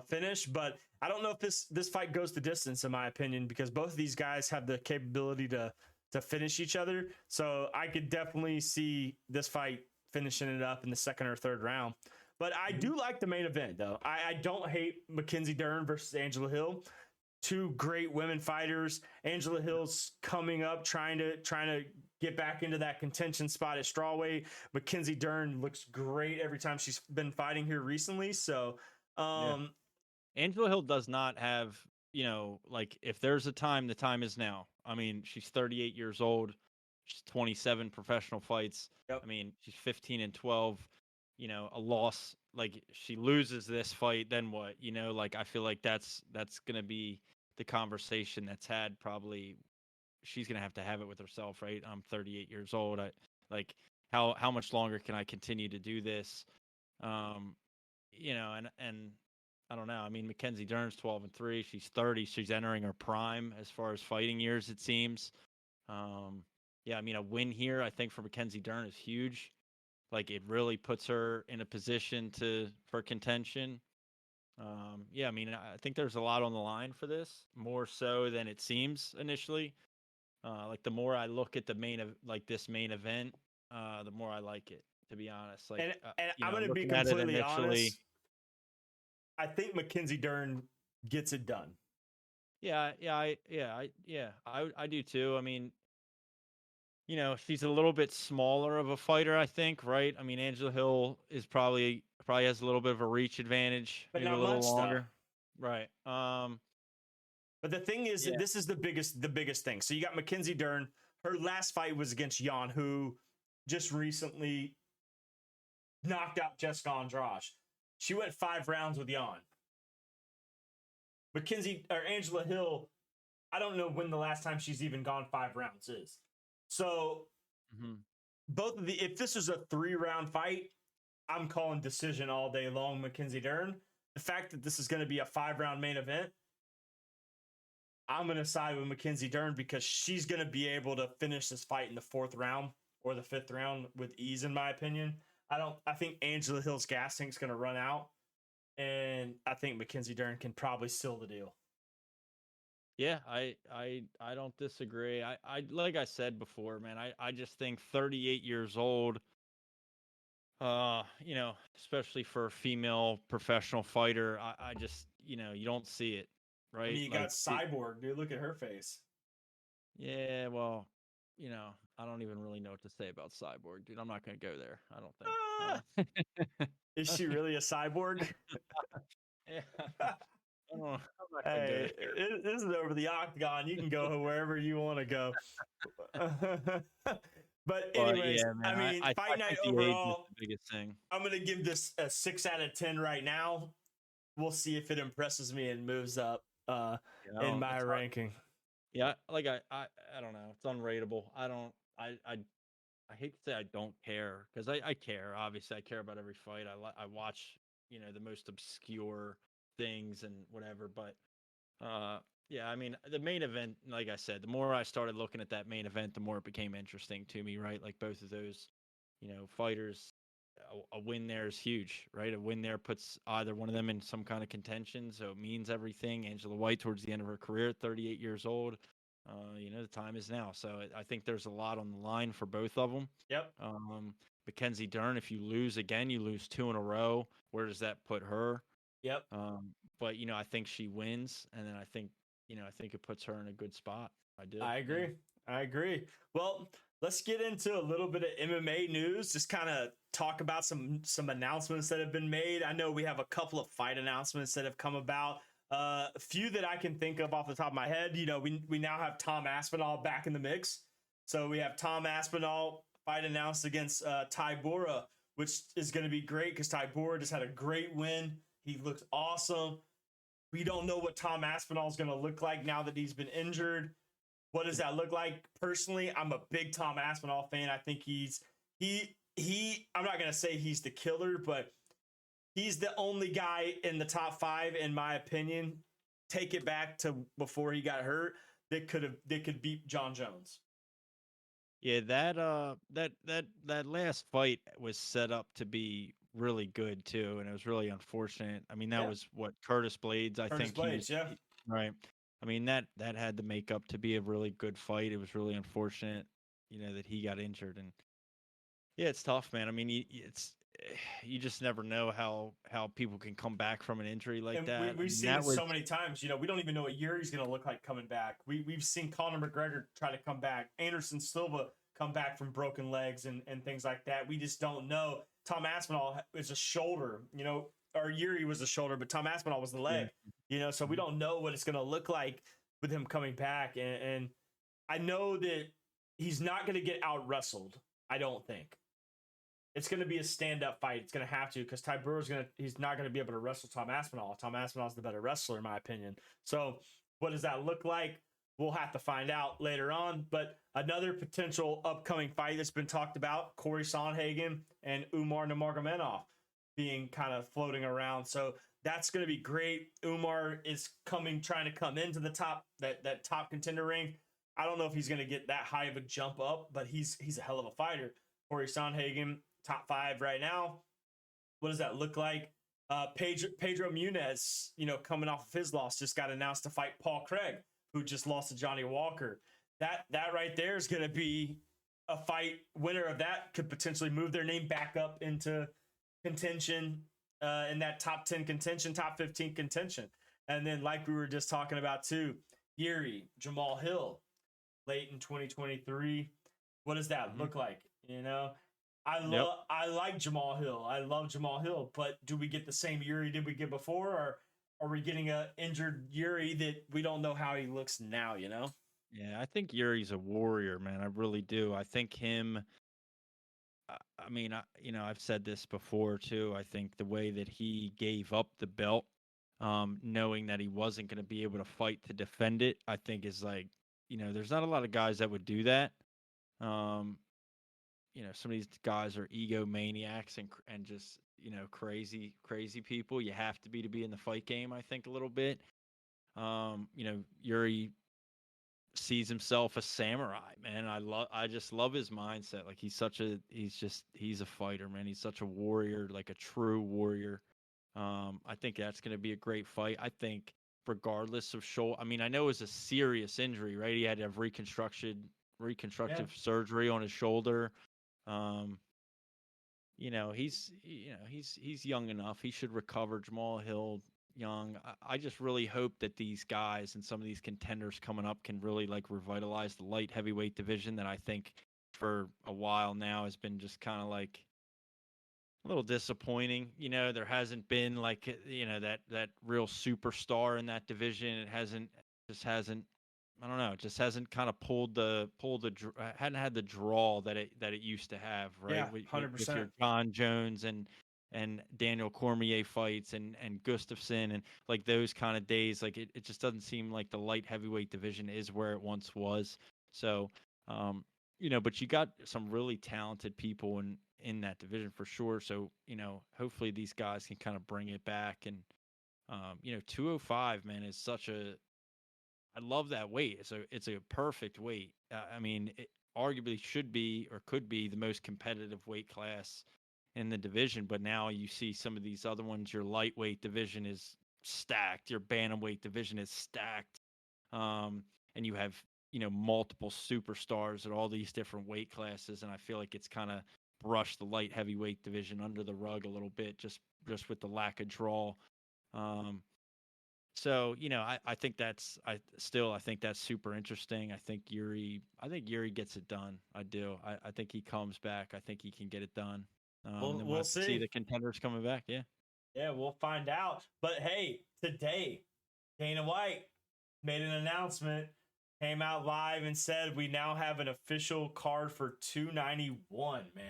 finish. But I don't know if this fight goes the distance, in my opinion, because both of these guys have the capability to finish each other. So I could definitely see this fight finishing it up in the second or third round. But I do like the main event, though. I don't hate Mackenzie Dern versus Angela Hill. Two great women fighters. Angela Hill's coming up, trying to get back into that contention spot at strawweight. Mackenzie Dern looks great every time she's been fighting here recently. So Angela Hill does not have, like, if there's a time, the time is now. I mean, she's 38 years old. She's 27 professional fights. Yep. I mean, she's 15-12. A loss, like, she loses this fight, then what? Like, I feel like that's gonna be the conversation that's had. Probably she's gonna have to have it with herself, right? I'm 38 years old. How much longer can I continue to do this? And I don't know. I mean, Mackenzie Dern's 12-3. She's 30. She's entering her prime as far as fighting years, it seems. I mean, a win here, I think, for Mackenzie Dern is huge. Like, it really puts her in a position for contention. I mean, I think there's a lot on the line for this, more so than it seems initially. Like, the more I look at this main event, the more I like it, to be honest. Like, and I'm going to be completely honest. I think Mackenzie Dern gets it done. I do too. I mean, she's a little bit smaller of a fighter, I think, right? I mean, Angela Hill is probably has a little bit of a reach advantage, but maybe not a little much, longer. Though. Right. But the thing is, this is the biggest thing. So you got Mackenzie Dern. Her last fight was against Jan, who just recently knocked out Jessica Andrade. She went 5 rounds with Jan. Angela Hill, I don't know when the last time she's even gone 5 rounds is. So if this is a 3-round fight, I'm calling decision all day long, Mackenzie Dern. The fact that this is going to be a 5-round main event, I'm going to side with Mackenzie Dern because she's going to be able to finish this fight in the 4th round or the 5th round with ease, in my opinion. I think Angela Hill's gas tank's going to run out, and I think Mackenzie Dern can probably seal the deal. Yeah, I don't disagree. I like I said before, man, I just think 38 years old, especially for a female professional fighter, I just, you don't see it, right? I mean, you got Cyborg, dude. Look at her face. Yeah, well, I don't even really know what to say about Cyborg, dude. I'm not going to go there. I don't think. Is she really a cyborg? Yeah. I'm not hey, this is over the octagon. You can go wherever you want to go. But anyways, I mean, fight night overall, the biggest thing. I'm going to give this a 6 out of 10 right now. We'll see if it impresses me and moves up in my ranking. Yeah, like I don't know. It's unrateable. I hate to say I don't care, because I care. Obviously, I care about every fight. I watch, the most obscure things and whatever. But I mean, the main event, like I said, the more I started looking at that main event, the more it became interesting to me, right? Like, both of those, fighters, a win there is huge, right? A win there puts either one of them in some kind of contention, so it means everything. Angela White towards the end of her career, 38 years old. The time is now. So I think there's a lot on the line for both of them. Yep. Mackenzie Dern, if you lose again, you lose 2 in a row. Where does that put her? Yep. But I think she wins, and then I think I think it puts her in a good spot. I do. I agree. I agree. Well, let's get into a little bit of MMA news. Just kind of talk about some announcements that have been made. I know we have a couple of fight announcements that have come about. A few that I can think of off the top of my head. We now have Tom Aspinall back in the mix. So we have Tom Aspinall fight announced against Ty Bora, which is going to be great because Ty Bora just had a great win. He looks awesome. We don't know what Tom Aspinall is going to look like now that he's been injured. What does that look like? Personally, I'm a big Tom Aspinall fan. I think I'm not going to say he's the killer, but he's the only guy in the top 5, in my opinion. Take it back to before he got hurt that could beat John Jones. Yeah, that last fight was set up to be really good too, and it was really unfortunate. I mean, that was what Curtis Blades, I think. Blades, right. I mean, that had the makeup to be a really good fight. It was really unfortunate, that he got injured, and yeah, it's tough, man. I mean, you just never know how people can come back from an injury like that. We've seen it so many times. We don't even know what Yuri's going to look like coming back. We've seen Conor McGregor try to come back, Anderson Silva come back from broken legs and things like that. We just don't know. Tom Aspinall is a shoulder, or Yuri was a shoulder, but Tom Aspinall was the leg, so we don't know what it's going to look like with him coming back. And I know that he's not going to get out wrestled. I don't think. It's going to be a stand-up fight. It's going to have to, because Ty Burrow's he's not going to be able to wrestle Tom Aspinall. Tom Aspinall's the better wrestler, in my opinion. So what does that look like? We'll have to find out later on. But another potential upcoming fight that's been talked about, Corey Sandhagen and Umar Nurmagomedov being kind of floating around. So that's going to be great. Umar is trying to come into the top, that top contender ring. I don't know if he's going to get that high of a jump up, but he's a hell of a fighter. Corey Sandhagen, top 5 right now. What does that look like? Pedro Munez, coming off of his loss, just got announced to fight Paul Craig, who just lost to Johnny Walker. That right there is going to be a fight. Winner of that could potentially move their name back up into contention, in that top 10 contention, top 15 contention. And then, like we were just talking about too, Yuri, Jamal Hill, late in 2023. What does that look like? I like Jamal Hill. I love Jamal Hill, but do we get the same Yuri did we get before, or are we getting a injured Yuri that we don't know how he looks now? Yeah, I think Yuri's a warrior, man. I really do. I think him. I mean, I've said this before too. I think the way that he gave up the belt, knowing that he wasn't going to be able to fight to defend it, I think is like, there's not a lot of guys that would do that. Some of these guys are egomaniacs and just, crazy people. You have to be in the fight game, I think, a little bit. Yuri sees himself a samurai, man. I just love his mindset. Like he's a fighter, man. He's such a warrior, like a true warrior. I think that's going to be a great fight. I think regardless of shoulder, I mean, I know it was a serious injury, right? He had to have reconstructive surgery on his shoulder. He's young enough. He should recover. Jamal Hill, young. I just really hope that these guys and some of these contenders coming up can really like revitalize the light heavyweight division that I think for a while now has been just kind of like a little disappointing. There hasn't been like, that real superstar in that division. It hasn't, I don't know. It just hasn't kind of hadn't had the draw that it used to have, right? Yeah, 100%. With your John Jones and Daniel Cormier fights and Gustafsson and like those kind of days. Like it just doesn't seem like the light heavyweight division is where it once was. So, but you got some really talented people in that division for sure. So, hopefully these guys can kind of bring it back. And, 205, man, is I love that weight. It's a perfect weight. I mean, it arguably should be or could be the most competitive weight class in the division. But now you see some of these other ones. Your lightweight division is stacked. Your bantamweight division is stacked. And you have multiple superstars at all these different weight classes. And I feel like it's kind of brushed the light heavyweight division under the rug a little bit, just with the lack of draw. So, I think I think that's super interesting. I think Yuri gets it done. I do. I think he comes back. I think he can get it done. And then we'll We'll have to see see. the contenders coming back. Yeah. Yeah, we'll find out. But hey, today, Dana White made an announcement, came out live and said we now have an official card for 291, man.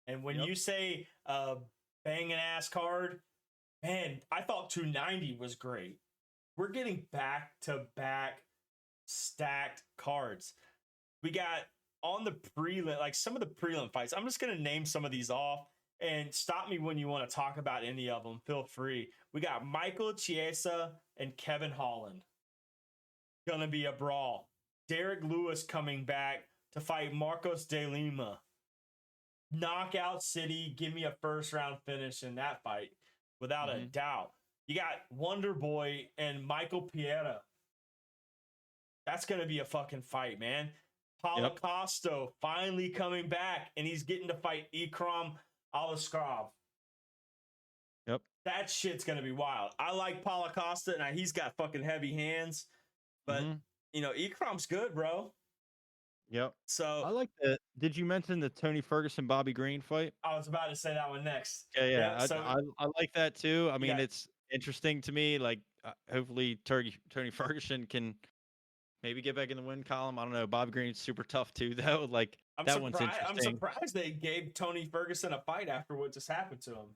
And when you say banging ass card, man, I thought 290 was great. We're getting back to back stacked cards. We got on the prelim, like some of the prelim fights. I'm just going to name some of these off and stop me when you want to talk about any of them. Feel free. We got Michael Chiesa and Kevin Holland. Gonna be a brawl. Derek Lewis coming back to fight Marcos de Lima. Knockout City. Give me a first round finish in that fight without a doubt. You got Wonder Boy and Michael Piera. That's going to be a fucking fight, man. Paulo Costa finally coming back, and he's getting to fight Ikram Aliskerov. Yep. That shit's going to be wild. I like Paulo Costa, and he's got fucking heavy hands. But, Ikram's good, bro. Yep. So I like that. Did you mention the Tony Ferguson Bobby Green fight? I was about to say that one next. Yeah. I like that too. I mean, it's interesting to me. Like, hopefully, Tony Ferguson can maybe get back in the win column. I don't know. Bobby Green's super tough too, though. Like, one's interesting. I'm surprised they gave Tony Ferguson a fight after what just happened to him.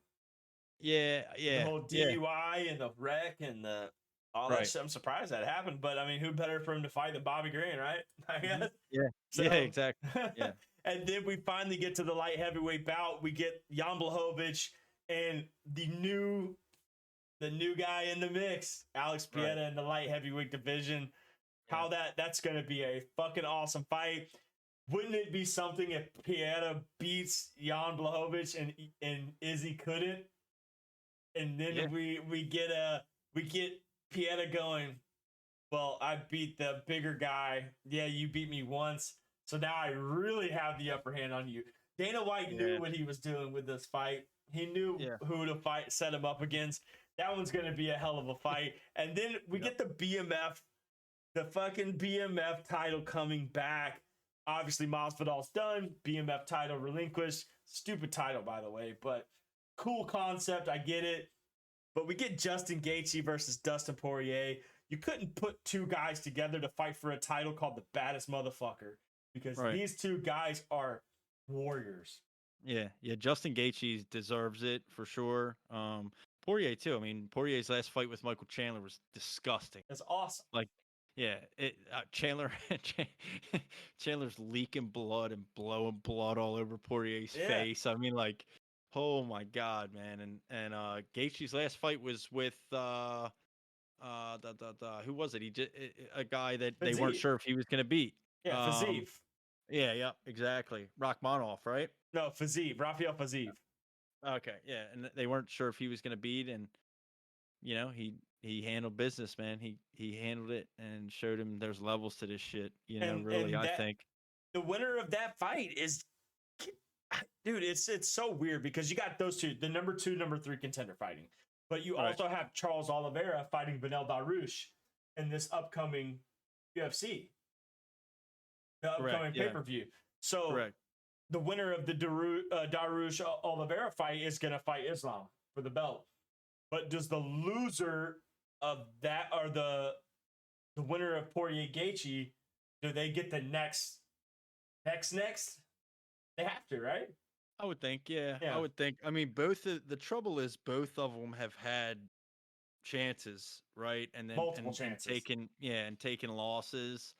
Yeah. The whole DUI and the wreck and all that shit. I'm surprised that happened, but I mean, who better for him to fight than Bobby Green, right? I guess. Yeah, exactly. Yeah. And then we finally get to the light heavyweight bout. We get Jan Blachowicz and the new guy in the mix, Alex Pieta in the light heavyweight division. How that's going to be a fucking awesome fight. Wouldn't it be something if Pieta beats Jan Blachowicz and Izzy couldn't? And then we get Pieta going, well, I beat the bigger guy. Yeah, you beat me once. So now I really have the upper hand on you. Dana White knew what he was doing with this fight. He knew who to fight, set him up against. That one's going to be a hell of a fight. And then we get the BMF, the fucking BMF title coming back. Obviously, Masvidal's done. BMF title relinquished. Stupid title, by the way, but cool concept. I get it. But we get Justin Gaethje versus Dustin Poirier. You couldn't put two guys together to fight for a title called the baddest motherfucker because these two guys are warriors. Yeah. Justin Gaethje deserves it for sure. Poirier too. I mean, Poirier's last fight with Michael Chandler was disgusting. That's awesome. Like, Chandler's leaking blood and blowing blood all over Poirier's face. I mean, like, oh my God, man. And Gaethje's last fight was with who was it? He did a guy that they weren't sure if he was going to beat. Yeah, Fiziev. Yeah, exactly. Rachmaninoff, right? No, Fiziev, Rafael Fiziev. Okay, yeah, and they weren't sure if he was going to beat, and he handled business, man. He handled it and showed him there's levels to this shit. I think the winner of that fight is, dude. It's so weird because you got those two, the number 2, number 3 contender fighting, but you also have Charles Oliveira fighting Beneil Dariush in this upcoming UFC, the upcoming pay-per-view. So the winner of the Dariush Oliveira fight is going to fight Islam for the belt. But does the loser of that, or the winner of Poirier Gaethje, do they get the next? They have to, right? I would think, yeah. I would think. I mean, the trouble is both of them have had chances, right? And then multiple chances. Taking losses.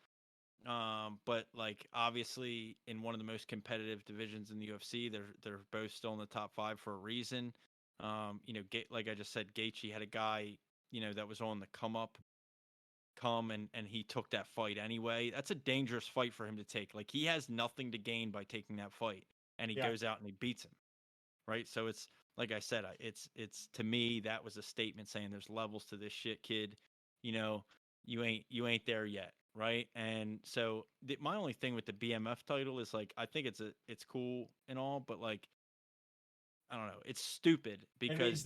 But like obviously in one of the most competitive divisions in the UFC, they're both still in the top 5 for a reason. Like I just said, Gaethje had a guy, that was on the come and he took that fight anyway. That's a dangerous fight for him to take. Like he has nothing to gain by taking that fight, and he goes out and he beats him. Right. So it's like I said, it's to me, that was a statement saying there's levels to this shit, kid. You ain't there yet. Right. And so my only thing with the BMF title is like, I think it's cool and all, but like, I don't know, it's stupid because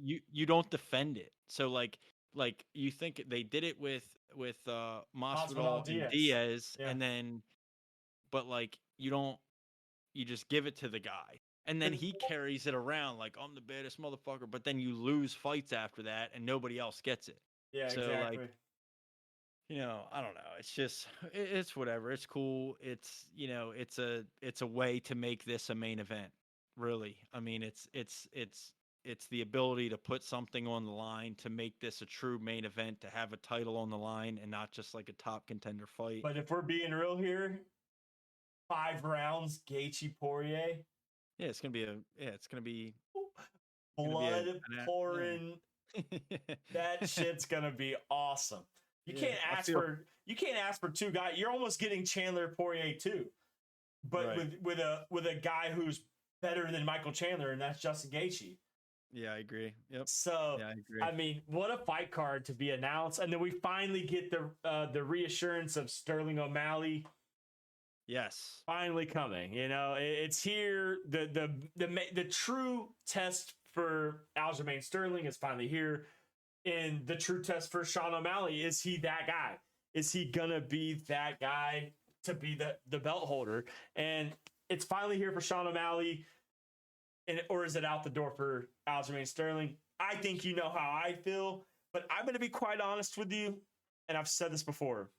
you don't defend it. So like like you think they did it with Masvidal Masvidal and Diaz. Diaz, Yeah. and then, but like you just give it to the guy, and then he carries it around like I'm the baddest motherfucker. But then you lose fights after that, and nobody else gets it. Yeah, So exactly. like, I don't know. It's just it's whatever. It's cool. It's it's a way to make this a main event. Really, I mean, it's the ability to put something on the line to make this a true main event, to have a title on the line and not just like a top contender fight. But if we're being real here, 5 rounds, Gaethje Poirier. Yeah, it's gonna be blood pouring. Yeah. That shit's gonna be awesome. You can't ask for 2 guys. You're almost getting Chandler Poirier too, but right. with a guy who's better than Michael Chandler, and that's Justin Gaethje. Yeah, I agree. Yep. So yeah, I agree. I mean, what a fight card to be announced, and then we finally get the reassurance of Sterling O'Malley. Yes, finally coming. It's here. The true test for Aljamain Sterling is finally here, and the true test for Sean O'Malley, is he that guy? Is he gonna be that guy to be the belt holder? And it's finally here for Sean O'Malley, or is it out the door for Aljamain Sterling? I think you know how I feel, but I'm gonna be quite honest with you, and I've said this before.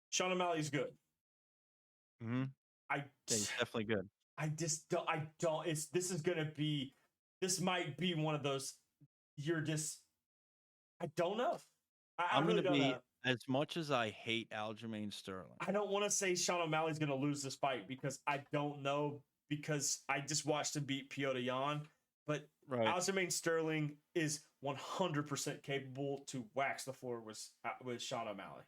Sean O'Malley's good. Mm-hmm. He's definitely good. I just don't. This might be one of those. I don't know. I'm really going to be, as much as I hate Aljamain Sterling, I don't want to say Sean O'Malley's going to lose this fight because I don't know, because I just watched him beat Piotr Jan. But Aljamain Sterling is 100% capable to wax the floor with Sean O'Malley.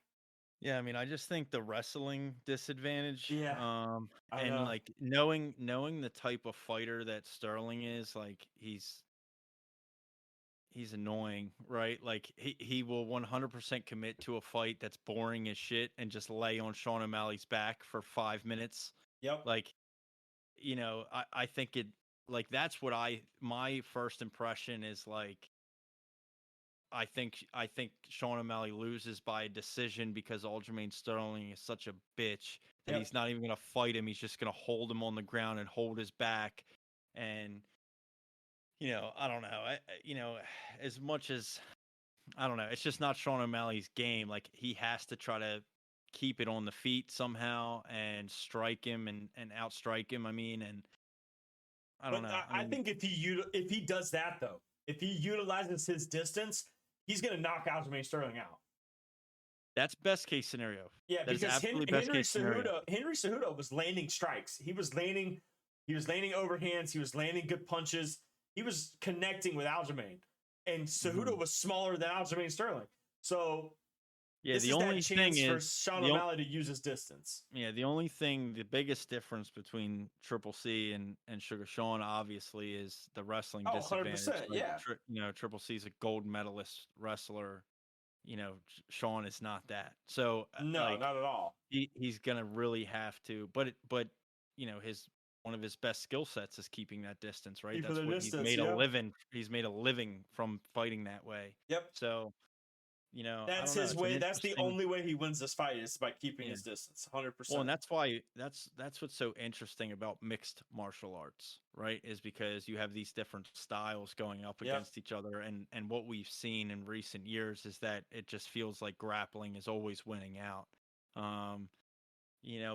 Yeah, I mean, I just think the wrestling disadvantage. Yeah. And like knowing the type of fighter that Sterling is, like he's annoying, right? Like he will 100% commit to a fight that's boring as shit and just lay on Sean O'Malley's back for 5 minutes. Yep. Like, I think it, like, that's what my first impression is. Like, I think Sean O'Malley loses by a decision because Aljamain Sterling is such a bitch that he's not even going to fight him. He's just going to hold him on the ground and hold his back. And, I don't know. As much as, I don't know, it's just not Sean O'Malley's game. Like, he has to try to keep it on the feet somehow and strike him and outstrike him. I mean, and I don't know. I think if he does that, though, if he utilizes his distance, he's going to knock Aljamain Sterling out. That's best case scenario. Yeah, because Henry Cejudo was landing strikes. He was landing overhands. He was landing good punches. He was connecting with Aljamain, and Cejudo was smaller than Aljamain Sterling. So yeah, the only thing is for Sean O'Malley to use his distance. Yeah, the biggest difference between Triple C and Sugar Sean obviously is the wrestling disadvantage. 100%, yeah. Triple C is a gold medalist wrestler. Sean is not that. So no, not at all. He's gonna really have to. But one of his best skill sets is keeping that distance, right? That's what he's made a living. He's made a living from fighting that way. Yep. So, that's his way. That's the only way he wins this fight, is by keeping his distance. 100%. Well, and that's why that's what's so interesting about mixed martial arts, right? Is because you have these different styles going up against each other, and what we've seen in recent years is that it just feels like grappling is always winning out.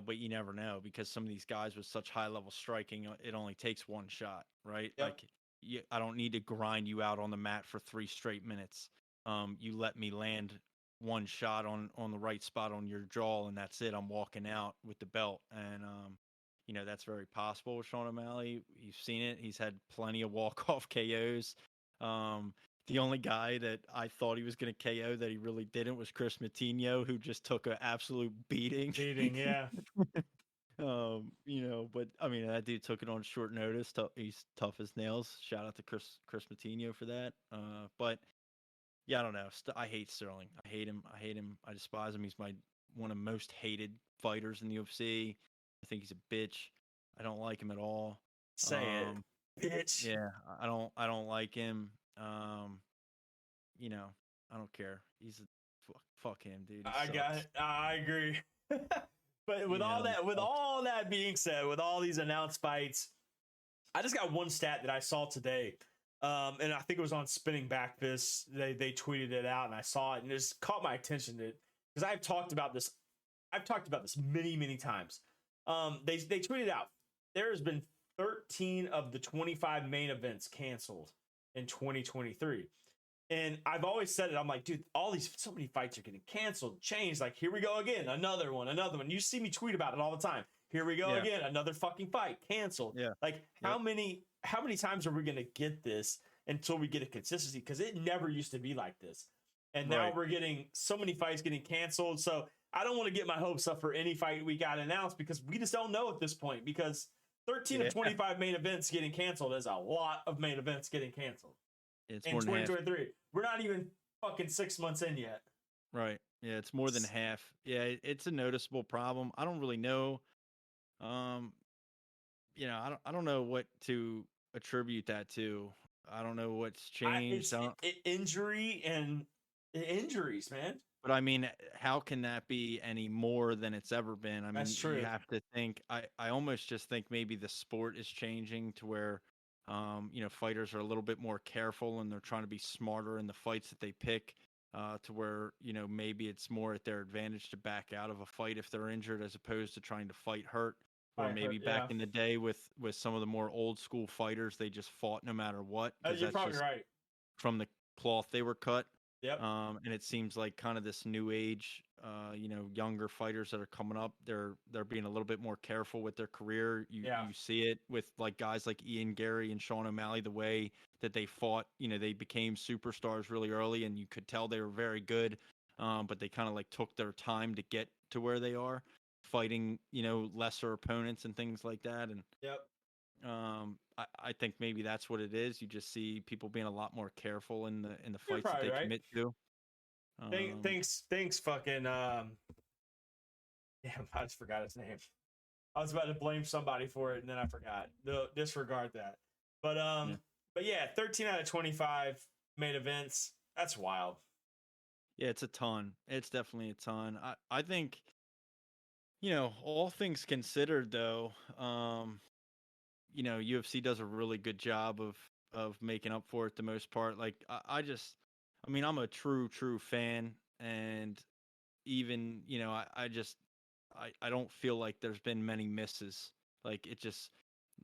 But you never know, because some of these guys with such high level striking, it only takes one shot, right? Yep. Like, I don't need to grind you out on the mat for 3 straight minutes. You let me land one shot on the right spot on your jaw, and that's it. I'm walking out with the belt. And, that's very possible with Sean O'Malley. You've seen it. He's had plenty of walk-off KOs. The only guy that I thought he was going to KO that he really didn't was Chris Matinho, who just took an absolute beating. Yeah. But I mean, that dude took it on short notice. He's tough as nails. Shout out to Chris Matinho for that. But yeah, I don't know. I hate Sterling. I hate him. I despise him. He's one of the most hated fighters in the UFC. I think he's a bitch. I don't like him at all. Say it, bitch. Yeah, I don't like him. you know, I don't care. He's fuck him, dude. He I got sucks. it. I agree. But with You all know, he that, with sucks. all that being said, with all these announced fights, I just got one stat that I saw today, and I think it was on Spinning Back Fists. They tweeted it out, and I saw it, and it just caught my attention because I've talked about this. I've talked about this many times. They tweeted out there has been 13 of the 25 main events canceled in 2023. And I've always said it. I'm like, dude, so many fights are getting canceled, changed. Like, here we go again, another one. You see me tweet about it all the time. Here we go again, another fucking fight canceled. Yeah. Like, how many times are we gonna get this until we get a consistency? Because it never used to be like this, and now we're getting so many fights getting canceled. So I don't want to get my hopes up for any fight we got announced because we just don't know at this point. Because 13 of 25 main events getting canceled is a lot of main events getting canceled. It's in more than 2023. We're not even fucking 6 months in yet. Right. Yeah, it's more than half. Yeah, it's a noticeable problem. I don't really know. You know, I don't know what to attribute that to. I don't know what's changed. Injury and injuries, man. But I mean, how can that be any more than it's ever been? I mean, That's true. You have to think. I almost just think maybe the sport is changing to where, you know, fighters are a little bit more careful and they're trying to be smarter in the fights that they pick. To where, you know, maybe it's more at their advantage to back out of a fight if they're injured as opposed to trying to fight hurt. Or maybe back in the day with some of the more old school fighters, they just fought no matter what. You're probably right. From the cloth they were cut. Yep. And it seems like kind of this new age, you know, younger fighters that are coming up, they're being a little bit more careful with their career. You see it with like guys like Ian Gary and Sean O'Malley, the way that they fought, you know, they became superstars really early and you could tell they were very good. But they kind of like took their time to get to where they are, fighting, you know, lesser opponents and things like that. And I think maybe that's what it is. You just see people being a lot more careful in the fights that they commit to. Thanks, fucking. Damn, I just forgot his name. I was about to blame somebody for it, and then I forgot. Disregard that. But yeah, 13 out of 25 main events. That's wild. Yeah, it's a ton. It's definitely a ton. I think, you know, all things considered, though, you know, UFC does a really good job of making up for it the most part. Like, I mean, I'm a true fan, and even, you know, I don't feel like there's been many misses. Like, it just,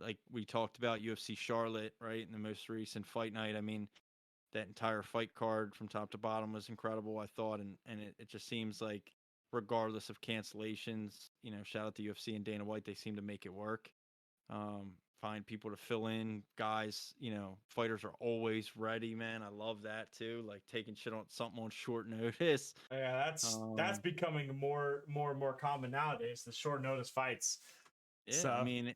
like we talked about UFC Charlotte, right, in the most recent fight night. I mean, that entire fight card from top to bottom was incredible, I thought, and it just seems like regardless of cancellations, you know, shout out to UFC and Dana White, they seem to make it work. Find people to fill in, guys, you know, fighters are always ready, man. I love that too, like taking shit on something on short notice. Yeah, that's becoming more and more common nowadays, the short notice fights. Yeah, so, I mean,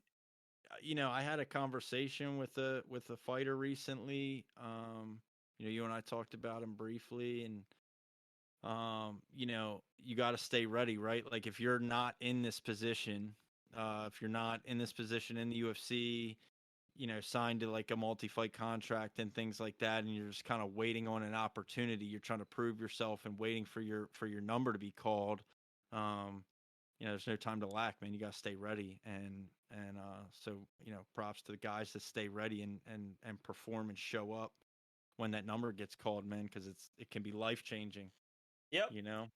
you know, I had a conversation with a fighter recently. You know, you and I talked about him briefly, and you know, you got to stay ready, right? Like, if you're not in this position, if you're not in this position in the UFC, you know, signed to like a multi-fight contract and things like that, and you're just kind of waiting on an opportunity, you're trying to prove yourself and waiting for your number to be called. You know, there's no time to lack, man. You got to stay ready, and so, you know, props to the guys that stay ready and perform and show up when that number gets called, man, because it can be life-changing. Yep. You know?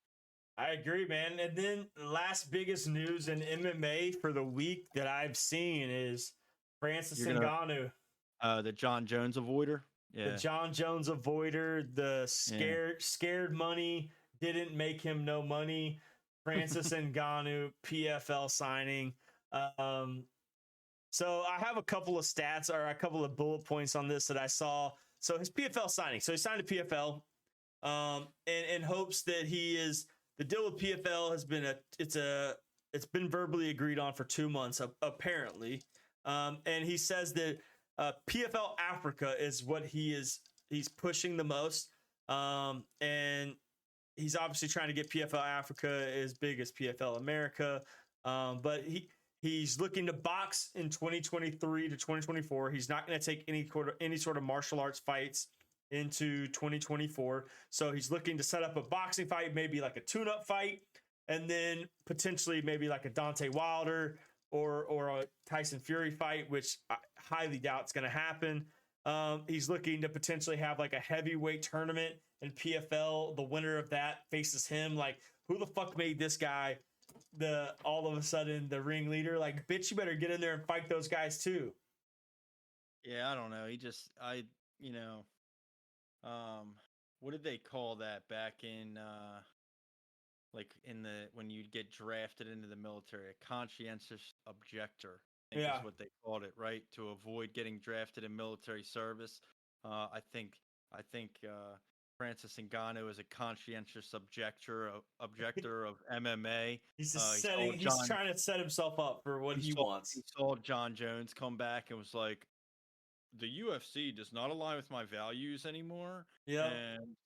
I agree, man. And then the last biggest news in MMA for the week that I've seen is Francis Ngannou. The John Jones avoider. Yeah. The John Jones avoider, the scared money didn't make him no money. Francis Ngannou, PFL signing. So I have a couple of stats or a couple of bullet points on this that I saw. So his PFL signing. So he signed a PFL in hopes that he is. The deal with PFL has been it's been verbally agreed on for 2 months apparently, and he says that PFL Africa is what he's pushing the most, and he's obviously trying to get PFL Africa as big as PFL America, but he's looking to box in 2023 to 2024. He's not going to take any sort of martial arts fights into 2024. So he's looking to set up a boxing fight, maybe like a tune-up fight, and then potentially maybe like a Deontay Wilder or a Tyson Fury fight, which I highly doubt is going to happen. He's looking to potentially have like a heavyweight tournament in PFL. The winner of that faces him. Like, who the fuck made this guy all of a sudden the ringleader? Like, bitch, you better get in there and fight those guys too. Yeah, I don't know. What did they call that back in when you'd get drafted into the military? A conscientious objector, I think is what they called it, right? To avoid getting drafted in military service. I think Francis Ngannou is a conscientious objector of MMA. He's he's trying to set himself up for what he wants. He saw John Jones come back and was like, the UFC does not align with my values anymore. Yeah. And,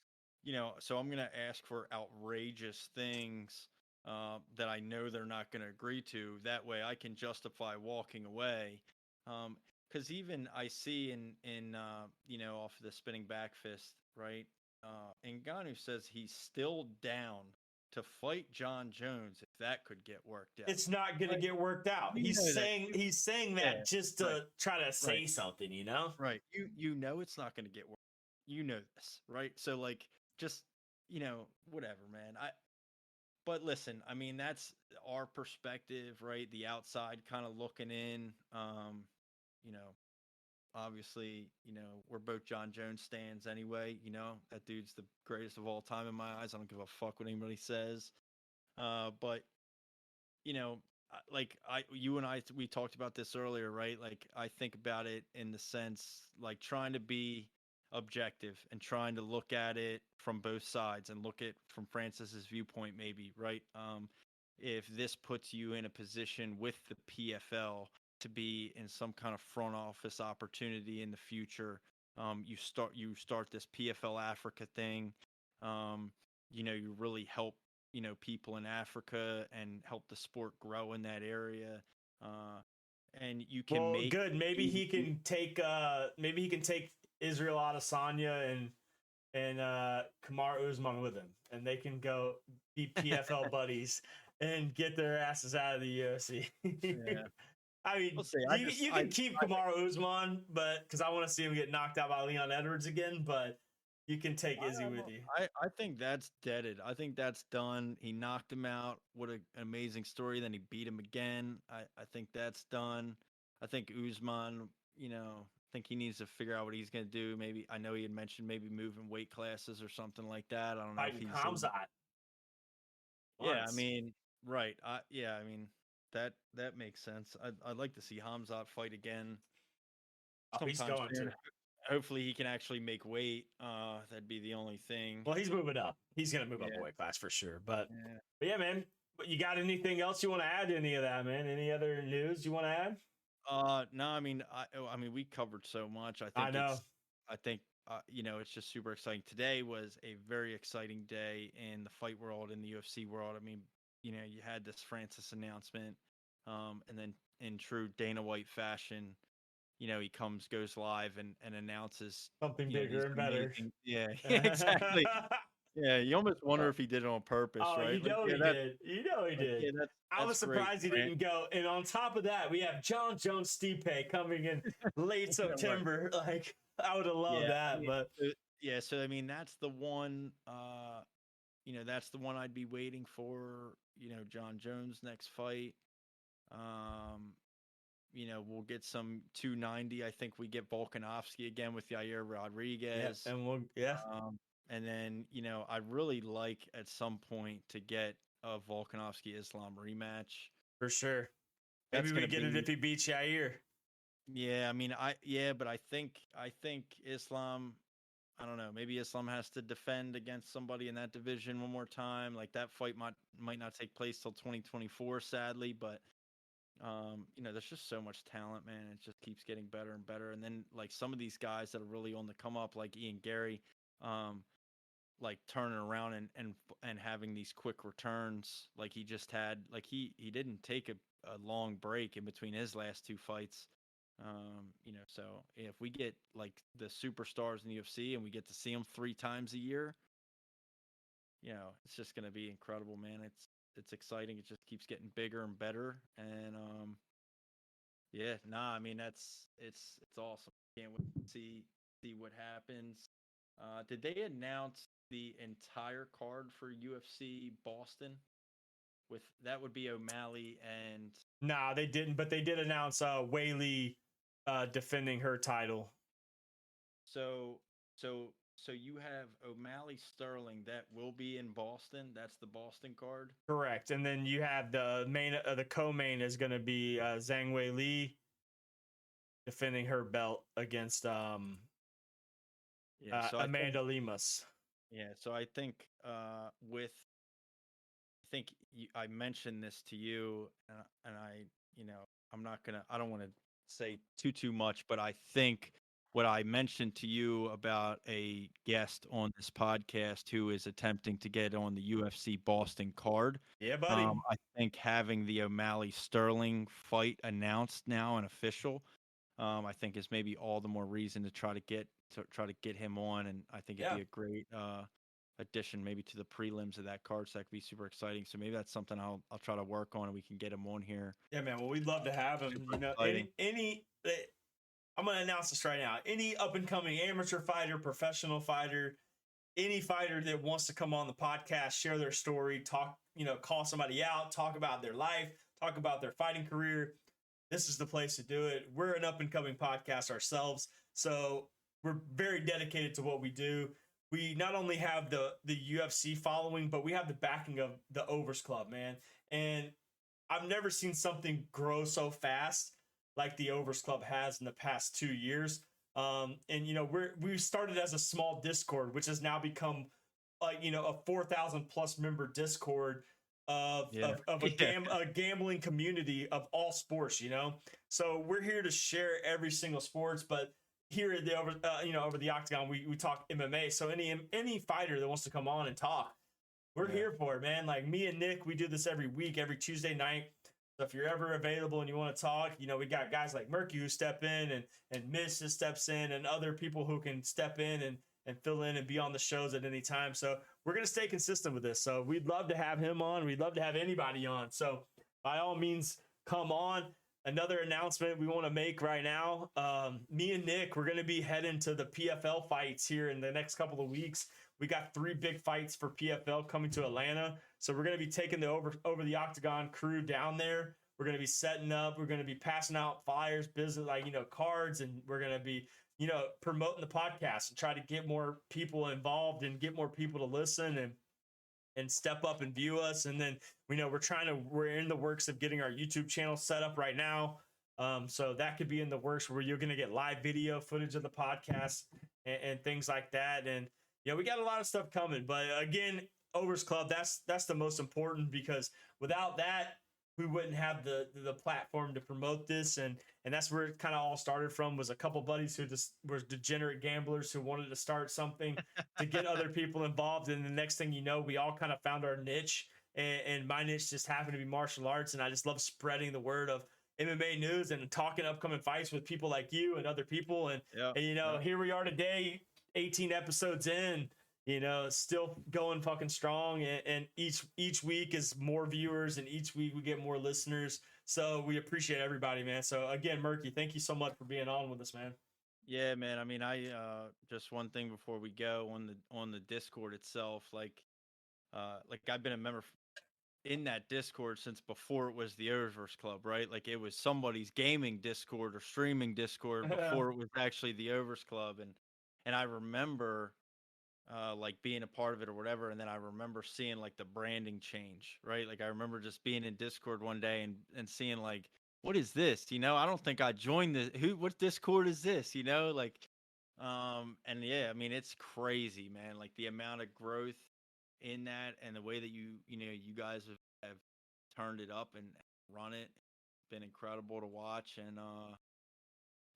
so I'm going to ask for outrageous things that I know they're not going to agree to. That way I can justify walking away. Because even I see in off of the spinning back fist, right? Ngannou says he's still down to fight John Jones if that could get worked out. It's not going to get worked out. He's saying that just to try to say something, Right. It's not going to get worked. This, right? So like, just, whatever, man. But listen, I mean, that's our perspective, right? The outside kind of looking in, obviously, we're both John Jones stans anyway. That dude's the greatest of all time in my eyes. I don't give a fuck what anybody says. But you and I, we talked about this earlier, right? Like, I think about it in the sense, like, trying to be objective and trying to look at it from both sides and look at from Francis's viewpoint, maybe, right? If this puts you in a position with the PFL to be in some kind of front office opportunity in the future, you start this PFL Africa thing, you really help people in Africa and help the sport grow in that area, and you can maybe he can take Israel Adesanya and Kamaru Usman with him, and they can go be PFL buddies and get their asses out of the UFC. Yeah. I mean, you can keep Kamaru Usman, but because I want to see him get knocked out by Leon Edwards again, but you can take Izzy with you. I think that's deaded. I think that's done. He knocked him out. What an amazing story. Then he beat him again. I think that's done. I think Usman, I think he needs to figure out what he's going to do. Maybe, I know he had mentioned maybe moving weight classes or something like that. I don't know if he's Hamzat. Yeah, I mean, right. I mean, that makes sense. I'd like to see Hamzat fight again. He's going to. Hopefully he can actually make weight. That'd be the only thing. Well, he's moving up. He's going to move up a weight class for sure. But yeah, man. But you got anything else you want to add to any of that, man? Any other news you want to add? No, I mean, we covered so much. I know. It's just super exciting. Today was a very exciting day in the fight world, in the UFC world. I mean, you had this Francis announcement, and then in true Dana White fashion, he goes live and announces something bigger and better. Yeah, exactly. Yeah, you almost wonder if he did it on purpose, right? He did. He did. Yeah, I was surprised he didn't go. And on top of that, we have John Jones Stipe coming in late September. Like, I would have loved that. But so I mean, that's the one. That's the one I'd be waiting for. John Jones next fight. We'll get some 290. I think we get Volkanovski again with Yair Rodriguez. Yeah, and and then, I'd really like at some point to get a Volkanovski Islam rematch. For sure. Maybe we get it if he beats Yair. Yeah, I mean, but I think Islam, I don't know, maybe Islam has to defend against somebody in that division one more time. Like, that fight might not take place till 2024, sadly, but there's just so much talent, man. It just keeps getting better and better. And then, like, some of these guys that are really on the come up, like Ian Gary, like turning around and having these quick returns. Like, he just had, like, he didn't take a long break in between his last two fights. So if we get like the superstars in the UFC and we get to see them 3 times a year, it's just going to be incredible, man. It's exciting. It just keeps getting bigger and better. And I mean it's awesome. Can't wait to see what happens. Did they announce the entire card for UFC Boston? That would be O'Malley and Nah, they didn't, but they did announce Whaley defending her title. So you have O'Malley Sterling that will be in Boston. That's the Boston card. Correct. And then you have the main, the co-main is going to be Zhang Weili defending her belt against So Amanda Lemus. Yeah. So I think I mentioned this to you, and I don't want to say too much, but I think what I mentioned to you about a guest on this podcast who is attempting to get on the UFC Boston card. Yeah, buddy. I think having the O'Malley Sterling fight announced now and official, I think is maybe all the more reason to try to get him on, and I think it'd be a great addition maybe to the prelims of that card. So that could be super exciting. So maybe that's something I'll try to work on, and we can get him on here. Yeah, man. Well, we'd love to have him. I'm going to announce this right now. Any up-and-coming amateur fighter, professional fighter, any fighter that wants to come on the podcast, share their story, talk, call somebody out, talk about their life, talk about their fighting career, this is the place to do it. We're an up-and-coming podcast ourselves, so we're very dedicated to what we do. We not only have the UFC following, but we have the backing of the Overs Club, man. And I've never seen something grow so fast like the Overs Club has in the past 2 years. We started as a small Discord, which has now become a 4,000 plus member Discord of a gambling community of all sports, So we're here to share every single sports, but here at the over the octagon, we talk MMA. So any fighter that wants to come on and talk, we're here for it, man. Like me and Nick, we do this every week, every Tuesday night. So if you're ever available and you want to talk, we got guys like Murky who step in and Miss steps in and other people who can step in and fill in and be on the shows at any time. So we're going to stay consistent with this. So we'd love to have him on. We'd love to have anybody on. So by all means, come on. Another announcement we want to make right now. Me and Nick, we're going to be heading to the PFL fights here in the next couple of weeks. We got 3 big fights for PFL coming to Atlanta. So we're going to be taking the over the octagon crew down there. We're going to be setting up. We're going to be passing out flyers, business, cards, and we're going to be, promoting the podcast and try to get more people involved and get more people to listen and step up and view us. And then, we're in the works of getting our YouTube channel set up right now. So that could be in the works where you're going to get live video footage of the podcast and things like that. And, we got a lot of stuff coming, but again, Overs Club, that's the most important, because without that, we wouldn't have the platform to promote this. And that's where it kind of all started from, was a couple buddies who just were degenerate gamblers who wanted to start something to get other people involved. And the next thing you know, we all kind of found our niche, and my niche just happened to be martial arts. And I just love spreading the word of MMA news and talking upcoming fights with people like you and other people. And here we are today, 18 episodes in, still going fucking strong. And each week is more viewers, and each week we get more listeners. So we appreciate everybody, man. So again, Murky, thank you so much for being on with us, man. Yeah, man. I mean, I just one thing before we go on the Discord itself, like I've been a member in that Discord since before it was the Overs Club, right? Like it was somebody's gaming Discord or streaming Discord before it was actually the Overs Club. And I remember being a part of it or whatever. And then I remember seeing the branding change, right? Like I remember just being in Discord one day and seeing what is this? I don't think I joined what Discord is this? And yeah, I mean, it's crazy, man. Like the amount of growth in that and the way that you guys have turned it up and run it, been incredible to watch. And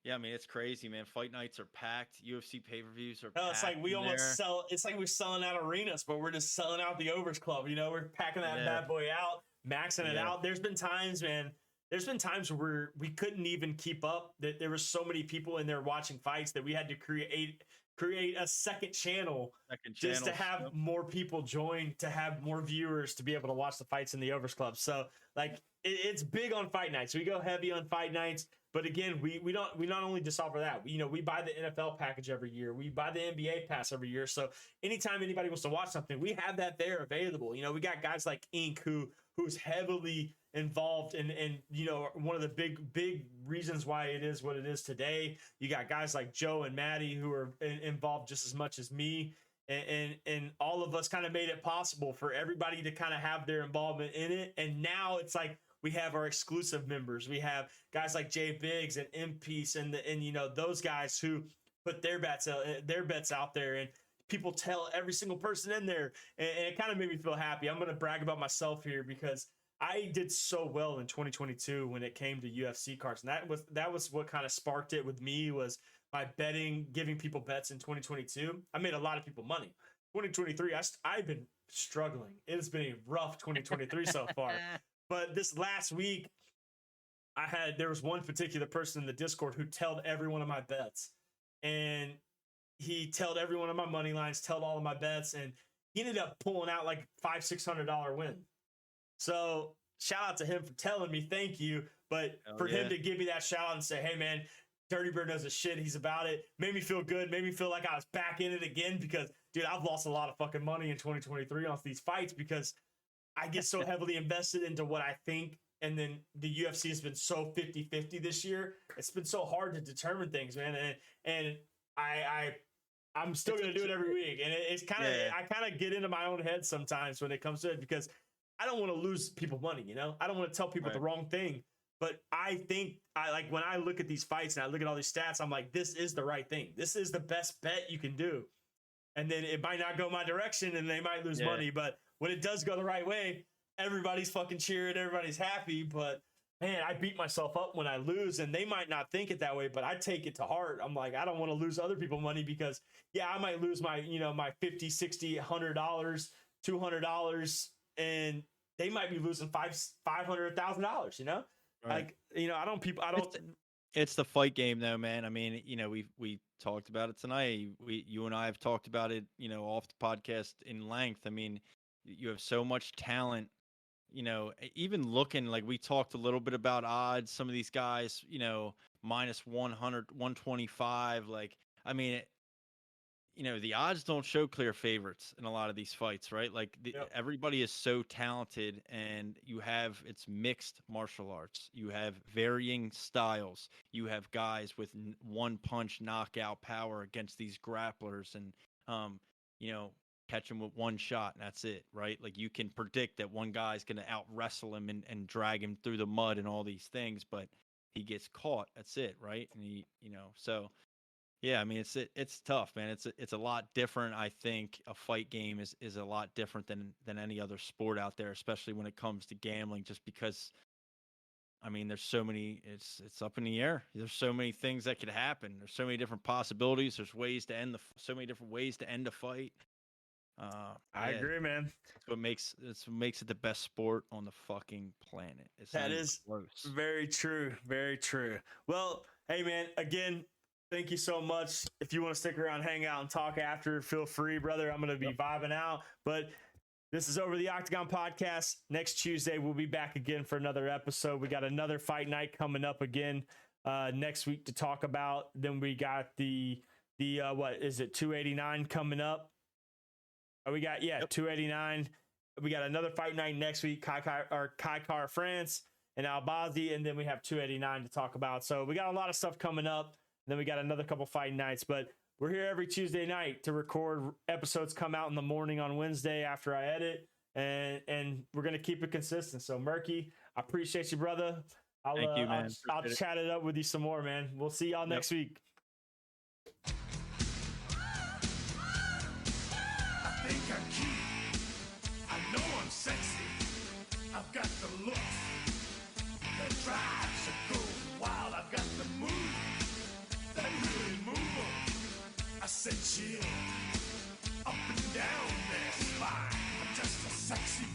yeah, I mean, it's crazy, man. Fight nights are packed. UFC pay-per-views are packed. It's like we almost sell. It's like we're selling out arenas, but we're just selling out the Overs Club. We're packing that bad boy out, maxing it out. There's been times, man, there's been times where we couldn't even keep up. That there were so many people in there watching fights that we had to create a second channel just to have more people join, to have more viewers, to be able to watch the fights in the Overs Club. So like it's big on fight nights. We go heavy on fight nights, but again, we not only just offer that. We buy the NFL package every year. We buy the NBA pass every year. So anytime anybody wants to watch something, we have that there available. We got guys like Ink who's heavily involved and one of the big reasons why it is what it is today. You got guys like Joe and Maddie who are involved just as much as me, and all of us kind of made it possible for everybody to kind of have their involvement in it. And now it's like we have our exclusive members. We have guys like Jay Biggs and M Peace and those guys who put their bets out there, and people tell every single person in there, and it kind of made me feel happy. I'm going to brag about myself here because I did so well in 2022 when it came to UFC cards. And that was what kind of sparked it with me, was my betting, giving people bets in 2022. I made a lot of people money. 2023, I've been struggling. It has been a rough 2023 so far. But this last week, there was one particular person in the Discord who told every one of my bets. And he told every one of my money lines, told all of my bets, and he ended up pulling out like $500-600 win. So shout out to him for telling me, thank you. But for him to give me that shout out and say, hey man, Dirty Bird knows his shit, he's about it, made me feel good, made me feel like I was back in it again, because dude, I've lost a lot of fucking money in 2023 off these fights because I get so heavily invested into what I think. And then the UFC has been so 50-50 this year. It's been so hard to determine things, man. And I'm still going to do it every week. And it's kind of, I kind of get into my own head sometimes when it comes to it, because I don't want to lose people money, I don't want to tell people the wrong thing. But I think when I look at these fights and I look at all these stats, I'm like, this is the right thing. This is the best bet you can do. And then it might not go my direction and they might lose money. But when it does go the right way, everybody's fucking cheering, everybody's happy. But man, I beat myself up when I lose, and they might not think it that way, but I take it to heart. I'm like, I don't want to lose other people money, because I might lose my, my $50, $60, $100, $200, and they might be losing $500, $1,000, Right. It's the fight game though, man. I mean, we talked about it tonight. You and I have talked about it, off the podcast in length. I mean, you have so much talent, even looking, like we talked a little bit about odds, some of these guys, minus 100, 125, like, I mean, the odds don't show clear favorites in a lot of these fights, right? Like everybody is so talented, and it's mixed martial arts. You have varying styles. You have guys with one punch knockout power against these grapplers, and, catch him with one shot and that's it, right? Like you can predict that one guy's going to out wrestle him and drag him through the mud and all these things, but he gets caught. That's it, right? And he, so yeah, I mean, it's tough, man. It's a lot different. I think a fight game is a lot different than any other sport out there, especially when it comes to gambling, just because, I mean, there's so many, it's up in the air. There's so many things that could happen. There's so many different possibilities. There's so many different ways to end a fight. I agree, man. It's what makes it the best sport on the fucking planet. That is very true. Very true. Well, hey, man, again, thank you so much. If you want to stick around, hang out, and talk after, feel free, brother. I'm going to be vibing out. But this is Over the Octagon podcast. Next Tuesday, we'll be back again for another episode. We got another fight night coming up again next week to talk about. Then we got the what is it, 289 coming up. We got 289. We got another fight night next week, Kai Kara France and Albazi, and then we have 289 to talk about. So we got a lot of stuff coming up. Then we got another couple fight nights, but we're here every Tuesday night to record. Episodes come out in the morning on Wednesday after I edit, and we're gonna keep it consistent. So Murky, I appreciate you, brother. Thank you, man. I'll chat it up with you some more, man. We'll see y'all next week. Sexy, I've got the looks, the drive to go wild, I've got the move, that really move 'em. I said chill, up and down their spine, I'm just a sexy